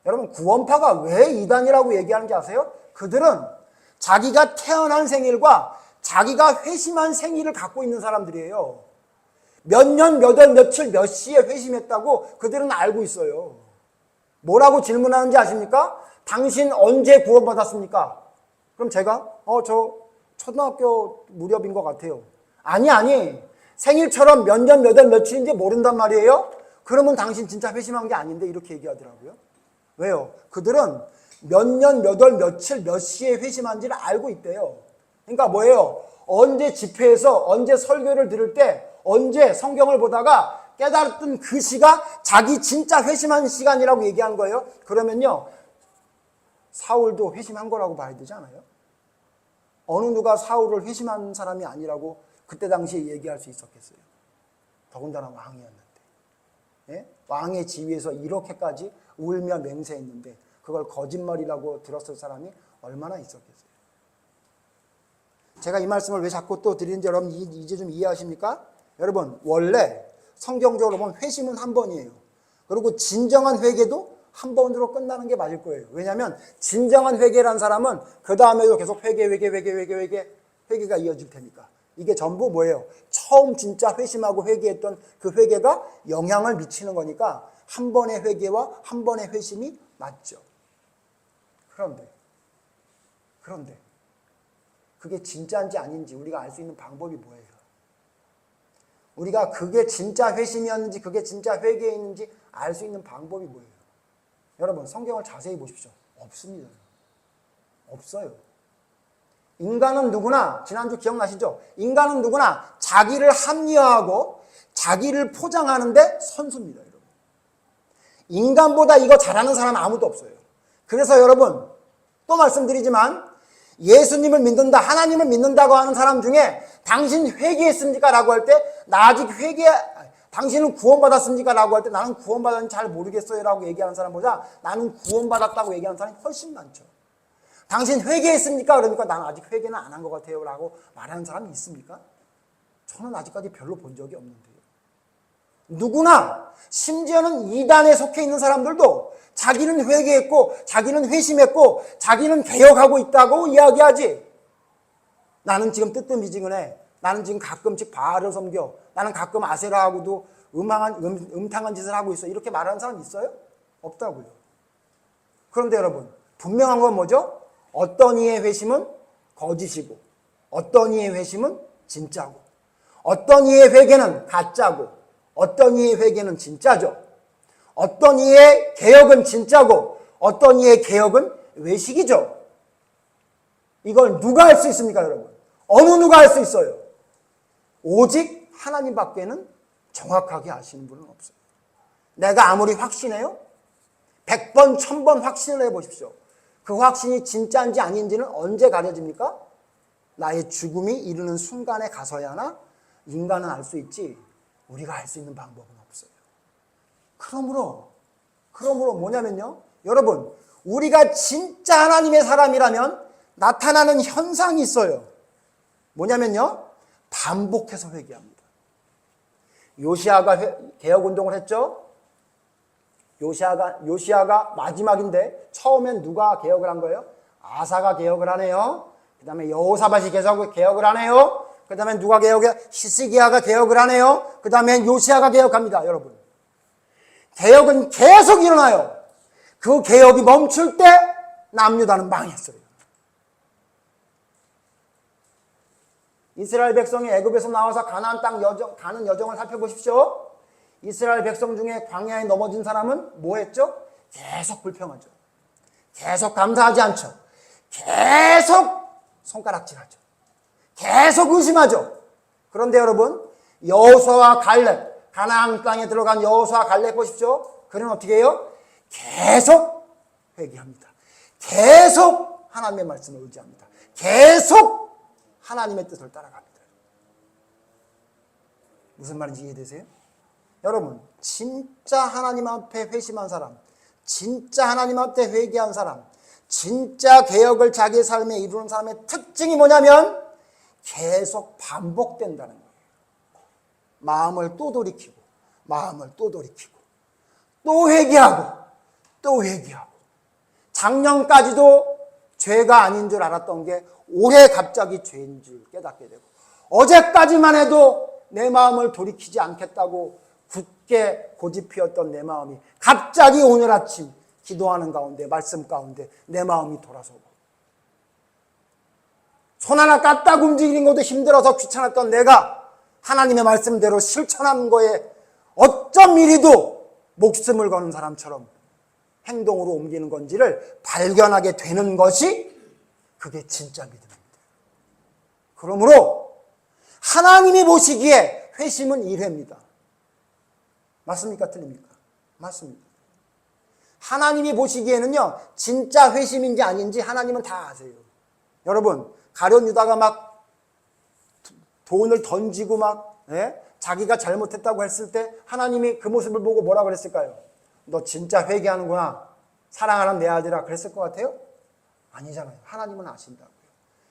여러분 구원파가 왜 이단이라고 얘기하는지 아세요? 그들은 자기가 태어난 생일과 자기가 회심한 생일을 갖고 있는 사람들이에요. 몇 년, 몇 월, 며칠, 몇 시에 회심했다고 그들은 알고 있어요. 뭐라고 질문하는지 아십니까? 당신 언제 구원받았습니까? 그럼 제가 저 초등학교 무렵인 것 같아요. 아니 생일처럼 몇 년, 몇 월, 며칠인지 모른단 말이에요. 그러면 당신 진짜 회심한 게 아닌데 이렇게 얘기하더라고요. 왜요? 그들은 몇 년, 몇 월, 며칠, 몇 시에 회심한지를 알고 있대요. 그러니까 뭐예요? 언제 집회에서 언제 설교를 들을 때 언제 성경을 보다가 깨달았던 그 시가 자기 진짜 회심한 시간이라고 얘기한 거예요. 그러면요 사울도 회심한 거라고 봐야 되지 않아요? 어느 누가 사울을 회심한 사람이 아니라고 그때 당시에 얘기할 수 있었겠어요? 더군다나 왕이었는데. 예? 왕의 지위에서 이렇게까지 울며 맹세했는데 그걸 거짓말이라고 들었을 사람이 얼마나 있었겠어요? 제가 이 말씀을 왜 자꾸 또 드리는지 여러분 이제 좀 이해하십니까? 여러분 원래 성경적으로 보면 회심은 한 번이에요. 그리고 진정한 회개도 한 번으로 끝나는 게 맞을 거예요. 왜냐하면 진정한 회개라는 사람은 그 다음에도 계속 회개가 이어질 테니까. 이게 전부 뭐예요? 처음 진짜 회심하고 회개했던 그 회개가 영향을 미치는 거니까 한 번의 회개와 한 번의 회심이 맞죠. 그런데 그게 진짜인지 아닌지 우리가 알 수 있는 방법이 뭐예요? 우리가 그게 진짜 회심이었는지 그게 진짜 회개였는지 알 수 있는 방법이 뭐예요? 여러분 성경을 자세히 보십시오. 없습니다. 없어요. 인간은 누구나 지난주 기억나시죠? 인간은 누구나 자기를 합리화하고 자기를 포장하는데 선수입니다. 여러분. 인간보다 이거 잘하는 사람은 아무도 없어요. 그래서 여러분 또 말씀드리지만 예수님을 믿는다, 하나님을 믿는다고 하는 사람 중에 당신 회개했습니까? 라고 할 때 나 아직 당신은 구원받았습니까? 라고 할 때 나는 구원받았는지 잘 모르겠어요 라고 얘기하는 사람보다 나는 구원받았다고 얘기하는 사람이 훨씬 많죠. 당신 회개했습니까? 그러니까 나는 아직 회개는 안 한 것 같아요 라고 말하는 사람이 있습니까? 저는 아직까지 별로 본 적이 없는데요. 누구나 심지어는 이단에 속해 있는 사람들도 자기는 회개했고 자기는 회심했고 자기는 개혁하고 있다고 이야기하지. 나는 지금 뜨뜻미지근해. 나는 지금 가끔씩 바알을 섬겨. 나는 가끔 아세라하고도 음탕한 짓을 하고 있어. 이렇게 말하는 사람 있어요? 없다고요. 그런데 여러분 분명한 건 뭐죠? 어떤 이의 회심은 거짓이고 어떤 이의 회심은 진짜고 어떤 이의 회개는 가짜고 어떤 이의 회개는 진짜죠. 어떤 이의 개혁은 진짜고 어떤 이의 개혁은 외식이죠. 이걸 누가 할 수 있습니까, 여러분? 어느 누가 할 수 있어요? 오직 하나님밖에는 정확하게 아시는 분은 없어요. 내가 아무리 확신해요? 100번, 1000번 확신을 해보십시오. 그 확신이 진짜인지 아닌지는 언제 가려집니까? 나의 죽음이 이르는 순간에 가서야나 인간은 알 수 있지 우리가 알 수 있는 방법은 없어요. 그러므로 뭐냐면요. 여러분 우리가 진짜 하나님의 사람이라면 나타나는 현상이 있어요. 뭐냐면요. 반복해서 회개합니다. 요시아가 개혁운동을 했죠. 요시아가 마지막인데 처음엔 누가 개혁을 한 거예요? 아사가 개혁을 하네요. 그 다음에 여호사밧이 개혁을 하네요. 그 다음에 누가 개혁해? 히스기야가 개혁을 하네요. 그 다음에 요시아가 개혁합니다. 여러분 개혁은 계속 일어나요. 그 개혁이 멈출 때 남유다는 망했어요. 이스라엘 백성이 애굽에서 나와서 가나안 땅 가는 여정을 살펴보십시오. 이스라엘 백성 중에 광야에 넘어진 사람은 뭐 했죠? 계속 불평하죠. 계속 감사하지 않죠. 계속 손가락질하죠. 계속 의심하죠. 그런데 여러분, 여호수아와 갈렙, 가나안 땅에 들어간 여호수아와 갈렙 보십시오. 그는 어떻게 해요? 계속 회개합니다. 계속 하나님의 말씀을 의지합니다. 계속 하나님의 뜻을 따라갑니다. 무슨 말인지 이해되세요? 여러분, 진짜 하나님 앞에 회심한 사람, 진짜 하나님 앞에 회개한 사람, 진짜 개혁을 자기의 삶에 이루는 사람의 특징이 뭐냐면 계속 반복된다는 거예요. 마음을 또 돌이키고, 마음을 또 돌이키고, 또 회개하고, 또 회개하고. 작년까지도 죄가 아닌 줄 알았던 게 올해 갑자기 죄인 줄 깨닫게 되고, 어제까지만 해도 내 마음을 돌이키지 않겠다고 굳게 고집피웠던 내 마음이 갑자기 오늘 아침 기도하는 가운데, 말씀 가운데 내 마음이 돌아서고, 손 하나 까딱 움직이는 것도 힘들어서 귀찮았던 내가 하나님의 말씀대로 실천한 거에 어쩜 이리도 목숨을 거는 사람처럼 행동으로 옮기는 건지를 발견하게 되는 것이 그게 진짜 믿음입니다. 그러므로 하나님이 보시기에 회심은 1회입니다. 맞습니까? 틀립니까? 맞습니다. 하나님이 보시기에는요, 진짜 회심인지 아닌지 하나님은 다 아세요. 여러분, 가룟 유다가 막 돈을 던지고 막 자기가 잘못했다고 했을 때 하나님이 그 모습을 보고 뭐라 그랬을까요? 너 진짜 회개하는구나, 사랑하는 내 아들아, 그랬을 것 같아요? 아니잖아요. 하나님은 아신다고요.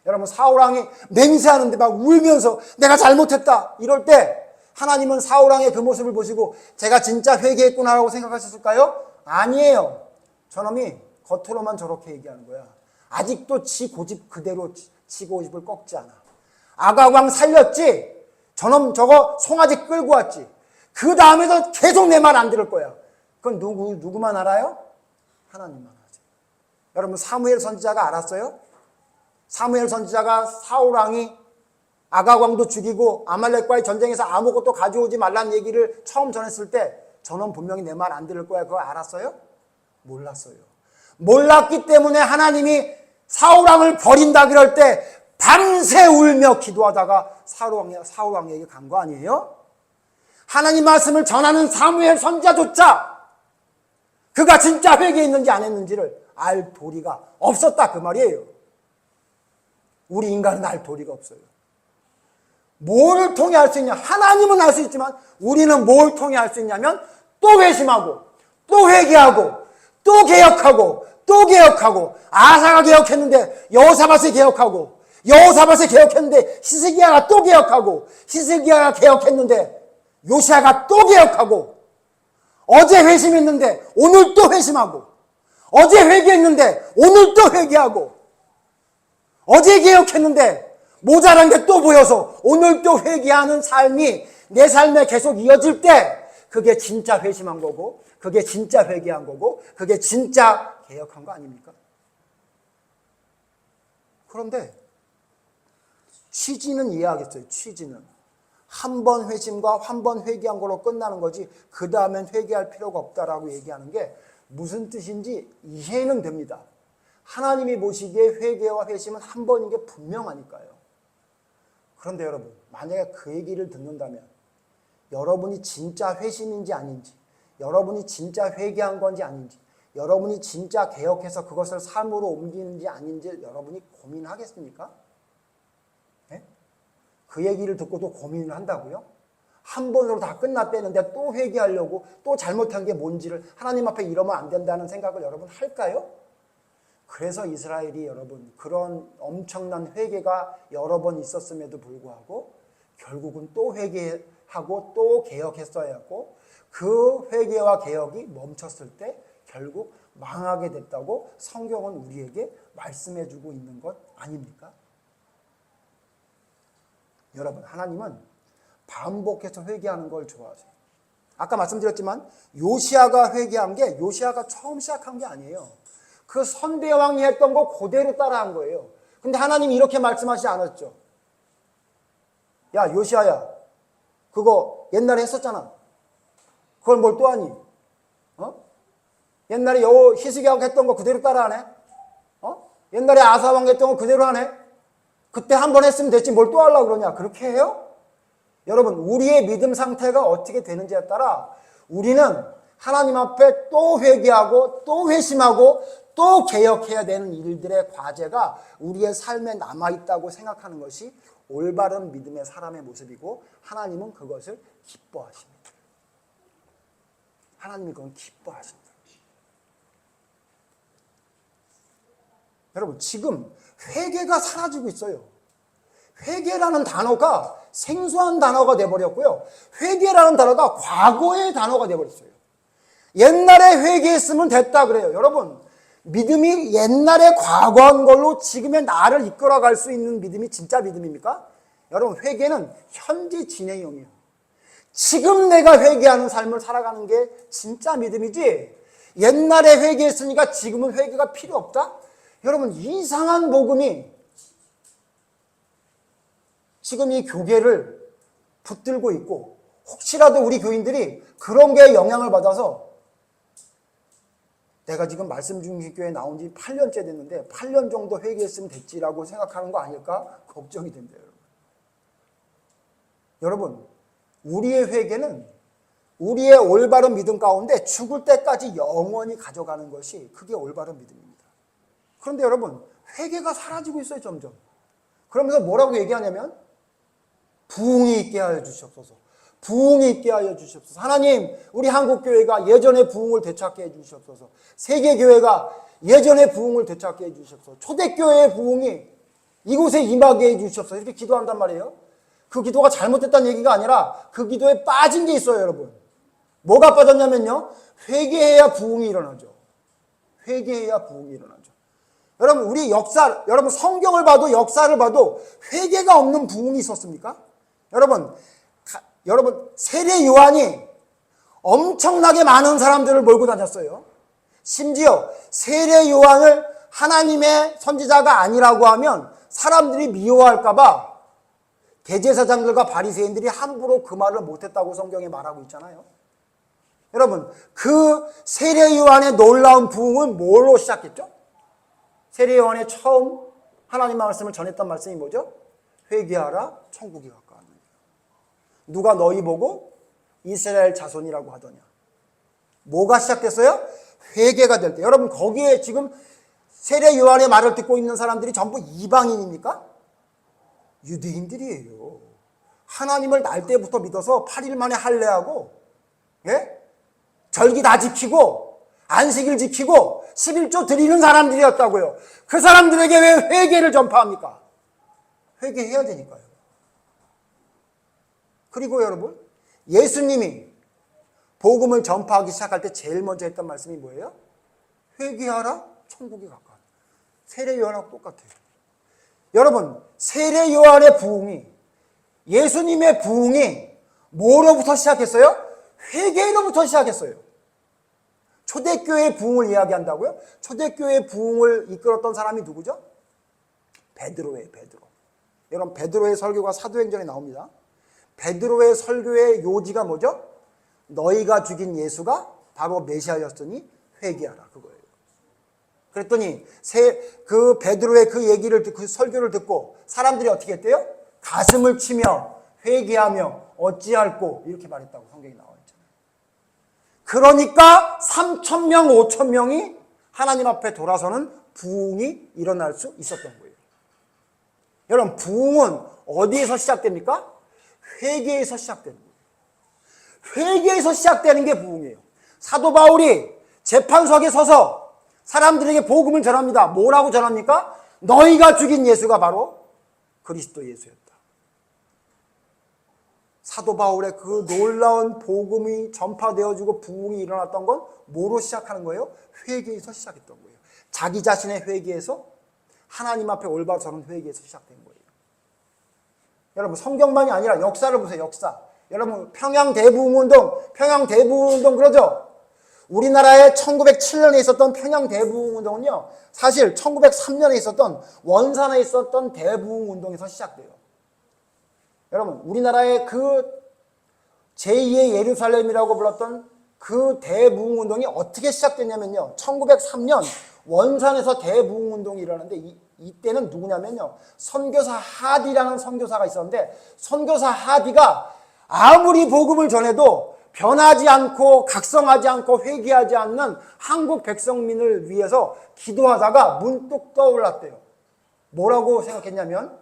여러분, 사울왕이 맹세하는데 막 울면서 내가 잘못했다 이럴 때 하나님은 사울왕의 그 모습을 보시고 제가 진짜 회개했구나라고 생각하셨을까요? 아니에요. 저놈이 겉으로만 저렇게 얘기하는 거야. 아직도 지 고집 그대로 지 고집을 꺾지 않아. 아각왕 살렸지? 저놈 저거 송아지 끌고 왔지? 그 다음에도 계속 내 말 안 들을 거야. 그건 누구만 알아요? 하나님만 알죠. 여러분, 사무엘 선지자가 알았어요? 사무엘 선지자가 사울왕이 아각왕도 죽이고 아말렉과의 전쟁에서 아무것도 가져오지 말라는 얘기를 처음 전했을 때 저는 분명히 내 말 안 들을 거야, 그거 알았어요? 몰랐어요. 몰랐기 때문에 하나님이 사울왕을 버린다 그럴 때 밤새 울며 기도하다가 사울왕에게 간 거 아니에요? 하나님 말씀을 전하는 사무엘 선지자조차 그가 진짜 회개했는지 안 했는지를 알 도리가 없었다, 그 말이에요. 우리 인간은 알 도리가 없어요. 뭐를 통해 알 수 있냐? 하나님은 알 수 있지만 우리는 뭘 통해 알 수 있냐면 또 회심하고, 또 회개하고, 또 개혁하고, 또 개혁하고. 아사가 개혁했는데 여호사밧이 개혁하고, 여호사밧이 개혁했는데 히스기야가 또 개혁하고, 히스기야가 개혁했는데 요시야가 또 개혁하고, 어제 회심했는데 오늘 또 회심하고, 어제 회개했는데 오늘 또 회개하고, 어제 개혁했는데 모자란 게 또 보여서 오늘 또 회개하는 삶이 내 삶에 계속 이어질 때 그게 진짜 회심한 거고, 그게 진짜 회개한 거고, 그게 진짜 개혁한 거 아닙니까? 그런데 취지는 이해하겠어요. 취지는 한 번 회심과 한 번 회개한 걸로 끝나는 거지 그 다음엔 회개할 필요가 없다라고 얘기하는 게 무슨 뜻인지 이해는 됩니다. 하나님이 보시기에 회개와 회심은 한 번인 게 분명하니까요. 그런데 여러분, 만약에 그 얘기를 듣는다면 여러분이 진짜 회심인지 아닌지, 여러분이 진짜 회개한 건지 아닌지, 여러분이 진짜 개혁해서 그것을 삶으로 옮기는지 아닌지 여러분이 고민하겠습니까? 네? 그 얘기를 듣고도 고민을 한다고요? 한 번으로 다 끝났다는데 또 회개하려고 또 잘못한 게 뭔지를 하나님 앞에 이러면 안 된다는 생각을 여러분 할까요? 그래서 이스라엘이 여러분 그런 엄청난 회개가 여러 번 있었음에도 불구하고 결국은 또 회개하고 또 개혁했어야 했고, 그 회개와 개혁이 멈췄을 때 결국 망하게 됐다고 성경은 우리에게 말씀해주고 있는 것 아닙니까? 여러분, 하나님은 반복해서 회개하는 걸 좋아하세요. 아까 말씀드렸지만 요시야가 회개한 게 요시야가 처음 시작한 게 아니에요. 그 선대왕이 했던 거 그대로 따라한 거예요. 근데 하나님이 이렇게 말씀하시지 않았죠. 야, 요시아야, 그거 옛날에 했었잖아. 그걸 뭘 또 하니? 옛날에 히스기야가 했던 거 그대로 따라하네? 옛날에 아사왕 했던 거 그대로 하네? 그때 한 번 했으면 됐지 뭘 또 하려고 그러냐? 그렇게 해요? 여러분, 우리의 믿음 상태가 어떻게 되는지에 따라 우리는 하나님 앞에 또 회개하고 또 회심하고 또 개혁해야 되는 일들의 과제가 우리의 삶에 남아있다고 생각하는 것이 올바른 믿음의 사람의 모습이고, 하나님은 그것을 기뻐하십니다. 하나님이 그건 기뻐하십니다. 여러분, 지금 회개가 사라지고 있어요. 회개라는 단어가 생소한 단어가 돼버렸고요. 회개라는 단어가 과거의 단어가 돼버렸어요. 옛날에 회개했으면 됐다 그래요. 여러분, 믿음이 옛날에 과거한 걸로 지금의 나를 이끌어갈 수 있는 믿음이 진짜 믿음입니까? 여러분, 회개는 현재 진행형이에요. 지금 내가 회개하는 삶을 살아가는 게 진짜 믿음이지, 옛날에 회개했으니까 지금은 회개가 필요 없다? 여러분, 이상한 복음이 지금 이 교계를 붙들고 있고, 혹시라도 우리 교인들이 그런 게 영향을 받아서 내가 지금 말씀중심교회에 나온 지 8년째 됐는데 8년 정도 회개했으면 됐지라고 생각하는 거 아닐까? 걱정이 된대요. 여러분, 우리의 회개는 우리의 올바른 믿음 가운데 죽을 때까지 영원히 가져가는 것이, 그게 올바른 믿음입니다. 그런데 여러분, 회개가 사라지고 있어요, 점점. 그러면서 뭐라고 얘기하냐면, 부흥이 있게 하여 주시옵소서. 부흥이 있게 하여 주시옵소서. 하나님, 우리 한국교회가 예전의 부흥을 되찾게 해 주시옵소서. 세계교회가 예전의 부흥을 되찾게 해 주시옵소서. 초대교회의 부흥이 이곳에 임하게 해 주시옵소서. 이렇게 기도한단 말이에요. 그 기도가 잘못됐다는 얘기가 아니라 그 기도에 빠진 게 있어요, 여러분. 뭐가 빠졌냐면요, 회개해야 부흥이 일어나죠. 회개해야 부흥이 일어나죠. 여러분, 우리 역사, 여러분 성경을 봐도 역사를 봐도 회개가 없는 부흥이 있었습니까? 여러분 세례 요한이 엄청나게 많은 사람들을 몰고 다녔어요. 심지어 세례 요한을 하나님의 선지자가 아니라고 하면 사람들이 미워할까 봐 대제사장들과 바리새인들이 함부로 그 말을 못했다고 성경에 말하고 있잖아요. 여러분, 그 세례 요한의 놀라운 부흥은 뭘로 시작했죠? 세례 요한의 처음 하나님 말씀을 전했던 말씀이 뭐죠? 회개하라, 천국이 가까웠느니라. 누가 너희 보고 이스라엘 자손이라고 하더냐. 뭐가 시작됐어요? 회개가 될 때. 여러분, 거기에 지금 세례 요한의 말을 듣고 있는 사람들이 전부 이방인입니까? 유대인들이에요. 하나님을 날 때부터 믿어서 8일 만에 할례하고, 예? 절기 다 지키고 안식일 지키고 11조 드리는 사람들이었다고요. 그 사람들에게 왜 회개를 전파합니까? 회개해야 되니까요. 그리고 여러분, 예수님이 복음을 전파하기 시작할 때 제일 먼저 했던 말씀이 뭐예요? 회개하라, 천국이 가까워. 세례 요한하고 똑같아요. 여러분, 세례 요한의 부흥이, 예수님의 부흥이 뭐로부터 시작했어요? 회개로부터 시작했어요. 초대교회의 부흥을 이야기한다고요? 초대교회의 부흥을 이끌었던 사람이 누구죠? 베드로예요, 베드로. 여러분, 베드로의 설교가 사도행전에 나옵니다. 베드로의 설교의 요지가 뭐죠? 너희가 죽인 예수가 바로 메시아였으니 회개하라, 그거예요. 그랬더니 그 베드로의 그 얘기를 듣고, 그 설교를 듣고 사람들이 어떻게 했대요? 가슴을 치며 회개하며 어찌할꼬, 이렇게 말했다고 성경이 나와 있잖아요. 그러니까 3,000명, 5,000명이 하나님 앞에 돌아서는 부흥이 일어날 수 있었던 거예요. 여러분, 부흥은 어디에서 시작됩니까? 회개에서 시작되는 거예요. 회개에서 시작되는 게 부흥이에요. 사도 바울이 재판석에 서서 사람들에게 복음을 전합니다. 뭐라고 전합니까? 너희가 죽인 예수가 바로 그리스도 예수였다. 사도 바울의 그 놀라운 복음이 전파되어지고 부흥이 일어났던 건 뭐로 시작하는 거예요? 회개에서 시작했던 거예요. 자기 자신의 회개에서, 하나님 앞에 올바로 서는 회개에서 시작된 거예요. 여러분, 성경만이 아니라 역사를 보세요, 역사. 여러분, 평양대부흥운동 그러죠? 우리나라에 1907년에 있었던 평양대부흥운동은요, 사실 1903년에 있었던 원산에 있었던 대부흥운동에서 시작돼요. 여러분, 우리나라의 그 제2의 예루살렘이라고 불렀던 그 대부흥운동이 어떻게 시작됐냐면요. 1903년 원산에서 대부흥운동이 일어났는데 이때는 누구냐면요. 선교사 하디라는 선교사가 있었는데 선교사 하디가 아무리 복음을 전해도 변하지 않고 각성하지 않고 회개하지 않는 한국 백성민을 위해서 기도하다가 문득 떠올랐대요. 뭐라고 생각했냐면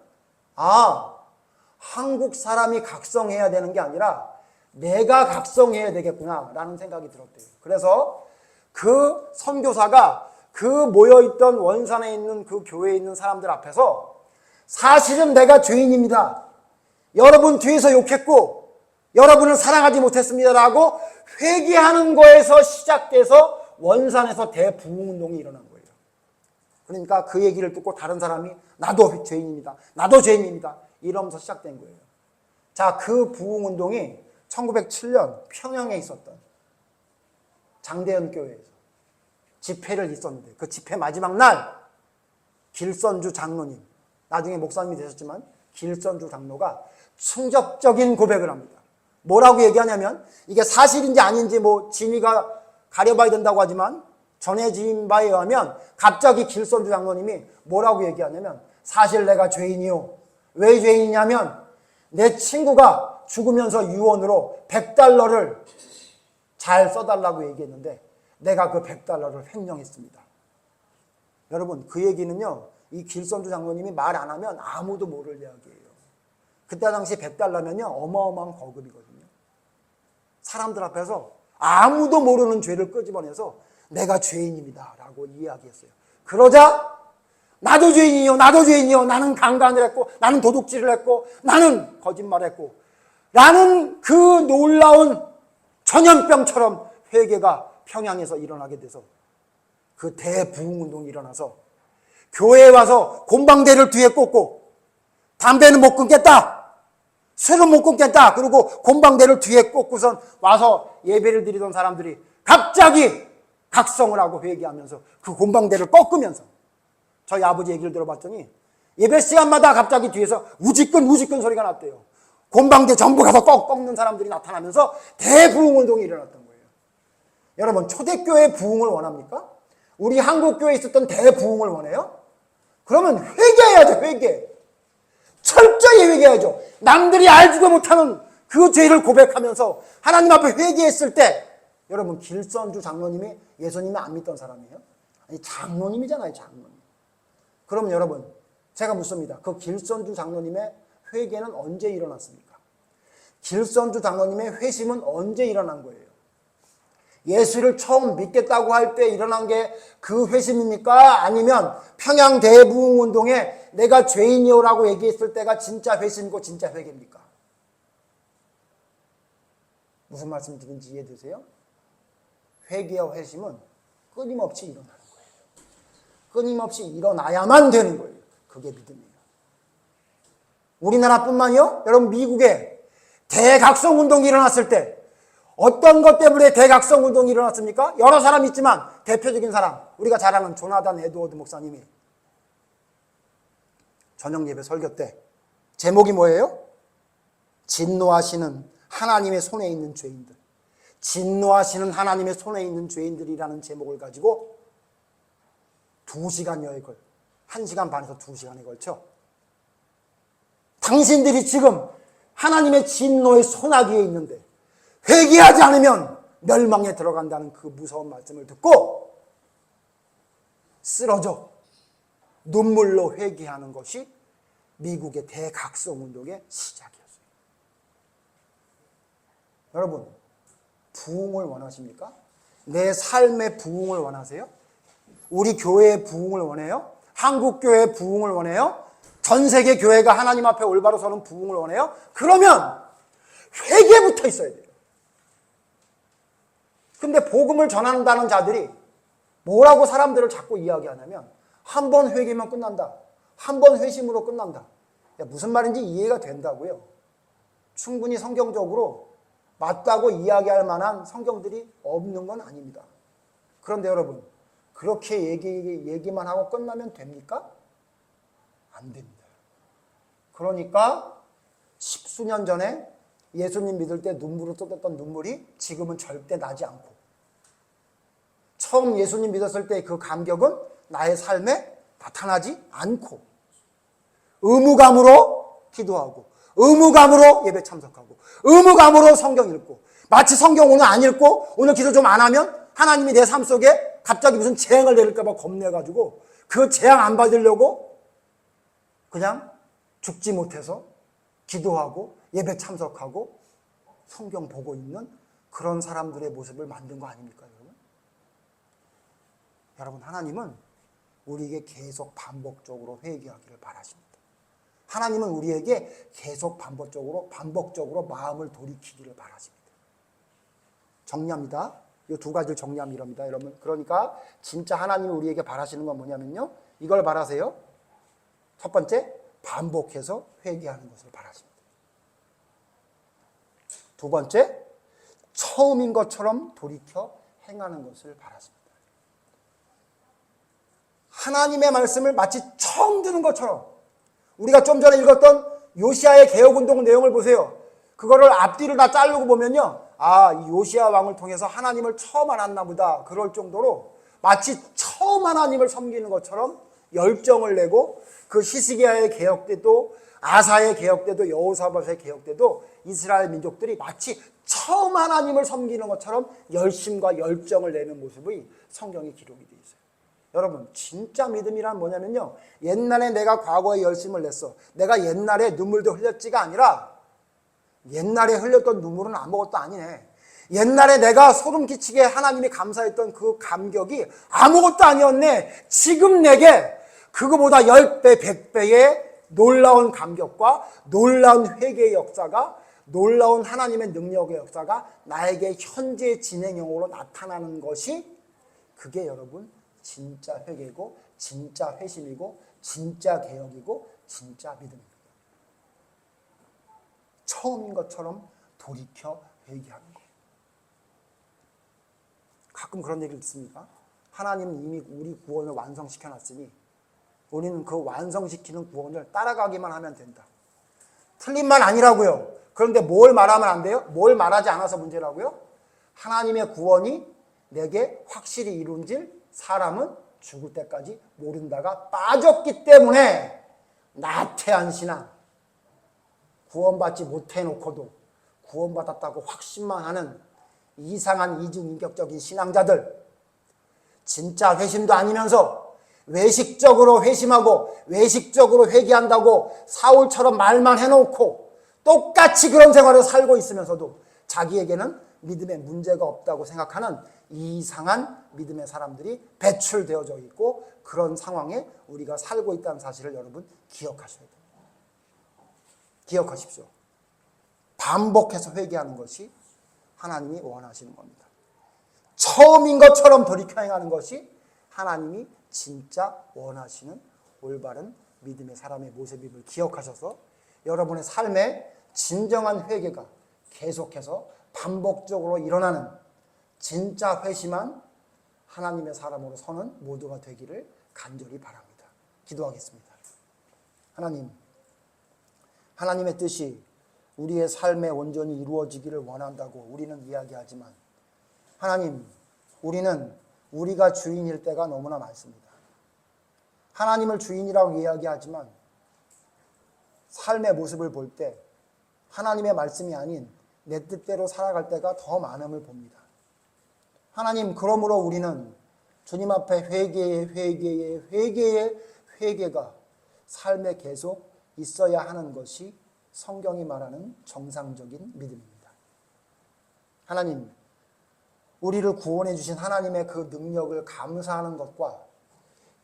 한국 사람이 각성해야 되는 게 아니라 내가 각성해야 되겠구나 라는 생각이 들었대요. 그래서 그 선교사가 그 모여있던 원산에 있는 그 교회에 있는 사람들 앞에서 사실은 내가 죄인입니다. 여러분 뒤에서 욕했고 여러분을 사랑하지 못했습니다라고 회개하는 거에서 시작돼서 원산에서 대부흥운동이 일어난 거예요. 그러니까 그 얘기를 듣고 다른 사람이 나도 죄인입니다. 나도 죄인입니다. 이러면서 시작된 거예요. 자, 그 부흥운동이 1907년 평양에 있었던 장대현 교회에서 집회를 있었는데 그 집회 마지막 날 길선주 장로님, 나중에 목사님이 되셨지만 길선주 장로가 충격적인 고백을 합니다. 뭐라고 얘기하냐면 이게 사실인지 아닌지 진위가 가려봐야 된다고 하지만 전해진 바에 의하면 갑자기 길선주 장로님이 뭐라고 얘기하냐면 사실 내가 죄인이요. 왜 죄인이냐면 내 친구가 죽으면서 유언으로 100달러를 잘 써달라고 얘기했는데 내가 그 100달러를 횡령했습니다. 여러분 그 얘기는요. 이 길선주 장로님이 말 안 하면 아무도 모를 이야기예요. 그때 당시 100달러면요. 어마어마한 거금이거든요. 사람들 앞에서 아무도 모르는 죄를 끄집어내서 내가 죄인입니다 라고 이야기했어요. 그러자 나도 죄인이요. 나도 죄인이요. 나는 강간을 했고 나는 도둑질을 했고 나는 거짓말을 했고 라는 그 놀라운 전염병처럼 회개가 평양에서 일어나게 돼서 그 대부흥운동이 일어나서 교회에 와서 곰방대를 뒤에 꽂고 담배는 못 끊겠다. 술은 못 끊겠다. 그리고 곰방대를 뒤에 꽂고선 와서 예배를 드리던 사람들이 갑자기 각성을 하고 회개하면서 그 곰방대를 꺾으면서 저희 아버지 얘기를 들어봤더니 예배 시간마다 갑자기 뒤에서 우지끈 소리가 났대요. 곰방대 전부 가서 꺾는 사람들이 나타나면서 대부흥운동이 일어났던 거예요. 여러분 초대교회 부흥을 원합니까? 우리 한국교회에 있었던 대부흥을 원해요? 그러면 회개해야죠. 회개. 철저히 회개해야죠. 남들이 알지도 못하는 그 죄를 고백하면서 하나님 앞에 회개했을 때 여러분 길선주 장로님이 예수님을 안 믿던 사람이에요? 아니 장로님이잖아요. 장로님. 그럼 여러분 제가 묻습니다. 그 길선주 장로님의 회개는 언제 일어났습니까? 길선주 장로님의 회심은 언제 일어난 거예요? 예수를 처음 믿겠다고 할 때 일어난 게 그 회심입니까? 아니면 평양 대부흥운동에 내가 죄인이요라고 얘기했을 때가 진짜 회심이고 진짜 회개입니까? 무슨 말씀 드린지 이해되세요? 회개와 회심은 끊임없이 일어나는 거예요. 끊임없이 일어나야만 되는 거예요. 그게 믿음이에요. 우리나라뿐만이요. 여러분 미국에 대각성운동이 일어났을 때 어떤 것 때문에 대각성운동이 일어났습니까? 여러 사람 있지만 대표적인 사람 우리가 잘 아는 조나단 에드워드 목사님이 저녁 예배 설교 때 제목이 뭐예요? 진노하시는 하나님의 손에 있는 죄인들. 진노하시는 하나님의 손에 있는 죄인들이라는 제목을 가지고 2시간여에 1시간 반에서 2시간에 걸쳐 당신들이 지금 하나님의 진노의 손아귀에 있는데 회개하지 않으면 멸망에 들어간다는 그 무서운 말씀을 듣고 쓰러져 눈물로 회개하는 것이 미국의 대각성운동의 시작이었어요. 여러분 부흥을 원하십니까? 내 삶의 부흥을 원하세요? 우리 교회의 부흥을 원해요? 한국교회의 부흥을 원해요? 전 세계 교회가 하나님 앞에 올바로 서는 부흥을 원해요? 그러면 회개부터 있어야 돼요. 근데 복음을 전한다는 자들이 뭐라고 사람들을 자꾸 이야기하냐면 한 번 회개면 끝난다. 한 번 회심으로 끝난다. 무슨 말인지 이해가 된다고요. 충분히 성경적으로 맞다고 이야기할 만한 성경들이 없는 건 아닙니다. 그런데 여러분 그렇게 얘기만 하고 끝나면 됩니까? 안 됩니다. 그러니까 수년 전에 예수님 믿을 때 눈물을 쏟았던 눈물이 지금은 절대 나지 않고, 처음 예수님 믿었을 때 그 감격은 나의 삶에 나타나지 않고, 의무감으로 기도하고, 의무감으로 예배 참석하고, 의무감으로 성경 읽고, 마치 성경 오늘 안 읽고 오늘 기도 좀 안 하면 하나님이 내 삶 속에 갑자기 무슨 재앙을 내릴까 봐 겁내가지고 그 재앙 안 받으려고 그냥 죽지 못해서 기도하고 예배 참석하고 성경 보고 있는 그런 사람들의 모습을 만든 거 아닙니까, 여러분? 여러분, 하나님은 우리에게 계속 반복적으로 회개하기를 바라십니다. 하나님은 우리에게 계속 반복적으로 마음을 돌이키기를 바라십니다. 정리합니다. 이 두 가지를 정리하면 이럽니다, 여러분. 그러니까 진짜 하나님이 우리에게 바라시는 건 뭐냐면요, 이걸 바라세요. 첫 번째, 반복해서 회개하는 것을 바라십니다. 두 번째, 처음인 것처럼 돌이켜 행하는 것을 바라십니다. 하나님의 말씀을 마치 처음 듣는 것처럼, 우리가 좀 전에 읽었던 요시야의 개혁운동 내용을 보세요. 그거를 앞뒤를 다 자르고 보면요, 이 요시야 왕을 통해서 하나님을 처음 알았나 보다, 그럴 정도로 마치 처음 하나님을 섬기는 것처럼 열정을 내고, 그 히스기야의 개혁 때도, 아사의 개혁 때도, 여호사밧의 개혁 때도 이스라엘 민족들이 마치 처음 하나님을 섬기는 것처럼 열심과 열정을 내는 모습이 성경에 기록이 되어 있어요. 여러분, 진짜 믿음이란 뭐냐면요, 옛날에 내가 과거에 열심을 냈어, 내가 옛날에 눈물도 흘렸지가 아니라, 옛날에 흘렸던 눈물은 아무것도 아니네, 옛날에 내가 소름 끼치게 하나님이 감사했던 그 감격이 아무것도 아니었네, 지금 내게 그거보다 10배, 100배의 놀라운 감격과 놀라운 회개의 역사가, 놀라운 하나님의 능력의 역사가 나에게 현재 진행형으로 나타나는 것이, 그게 여러분 진짜 회개고, 진짜 회심이고, 진짜 개혁이고, 진짜 믿음입니다. 처음인 것처럼 돌이켜 회개하는 것. 가끔 그런 얘기를 듣습니까? 하나님은 이미 우리 구원을 완성시켜 놨으니 우리는 그 완성시키는 구원을 따라가기만 하면 된다. 틀린 말 아니라고요. 그런데 뭘 말하면 안 돼요? 뭘 말하지 않아서 문제라고요? 하나님의 구원이 내게 확실히 이룬질 사람은 죽을 때까지 모른다가 빠졌기 때문에, 나태한 신앙, 구원받지 못해놓고도 구원받았다고 확신만 하는 이상한 이중인격적인 신앙자들, 진짜 회심도 아니면서 외식적으로 회심하고 외식적으로 회개한다고 사울처럼 말만 해놓고 똑같이 그런 생활을 살고 있으면서도 자기에게는 믿음에 문제가 없다고 생각하는 이상한 믿음의 사람들이 배출되어져 있고, 그런 상황에 우리가 살고 있다는 사실을 여러분 기억하셔야 됩니다. 기억하십시오. 반복해서 회개하는 것이 하나님이 원하시는 겁니다. 처음인 것처럼 돌이켜 행하는 것이 하나님이 진짜 원하시는 올바른 믿음의 사람의 모습임을 기억하셔서 여러분의 삶에 진정한 회개가 계속해서 반복적으로 일어나는 진짜 회심한 하나님의 사람으로 서는 모두가 되기를 간절히 바랍니다. 기도하겠습니다. 하나님, 하나님의 뜻이 우리의 삶에 온전히 이루어지기를 원한다고 우리는 이야기하지만, 하나님, 우리는 우리가 주인일 때가 너무나 많습니다. 하나님을 주인이라고 이야기하지만 삶의 모습을 볼 때 하나님의 말씀이 아닌 내 뜻대로 살아갈 때가 더 많음을 봅니다. 하나님, 그러므로 우리는 주님 앞에 회개가 삶에 계속 있어야 하는 것이 성경이 말하는 정상적인 믿음입니다. 하나님, 우리를 구원해 주신 하나님의 그 능력을 감사하는 것과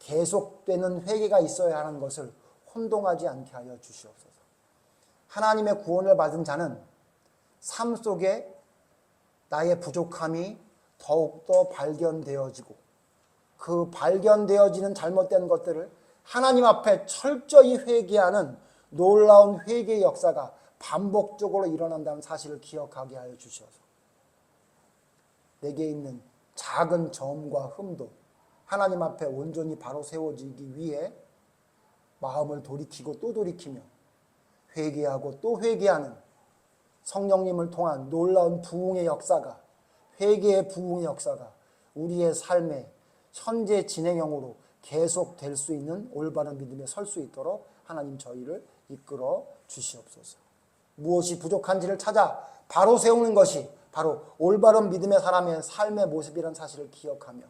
계속되는 회개가 있어야 하는 것을 혼동하지 않게 하여 주시옵소서. 하나님의 구원을 받은 자는 삶 속에 나의 부족함이 더욱더 발견되어지고, 그 발견되어지는 잘못된 것들을 하나님 앞에 철저히 회개하는 놀라운 회개의 역사가 반복적으로 일어난다는 사실을 기억하게 하여 주셔서 내게 있는 작은 점과 흠도 하나님 앞에 온전히 바로 세워지기 위해 마음을 돌이키고 또 돌이키며 회개하고 또 회개하는 성령님을 통한 놀라운 부흥의 역사가, 회개의 부흥의 역사가 우리의 삶의 현재 진행형으로 계속될 수 있는 올바른 믿음에 설 수 있도록 하나님 저희를 이끌어 주시옵소서. 무엇이 부족한지를 찾아 바로 세우는 것이 바로 올바른 믿음의 사람의 삶의 모습이라는 사실을 기억하며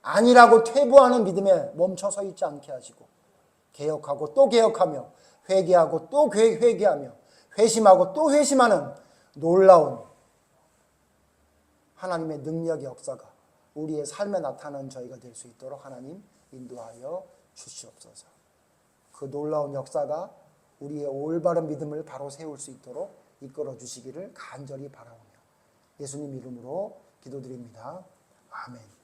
아니라고 퇴보하는 믿음에 멈춰 서 있지 않게 하시고 개혁하고 또 개혁하며 회개하고 또 회개하며 회심하고 또 회심하는 놀라운 하나님의 능력의 역사가 우리의 삶에 나타나는 저희가 될 수 있도록 하나님 인도하여 주시옵소서. 그 놀라운 역사가 우리의 올바른 믿음을 바로 세울 수 있도록 이끌어 주시기를 간절히 바라오며 예수님 이름으로 기도드립니다. 아멘.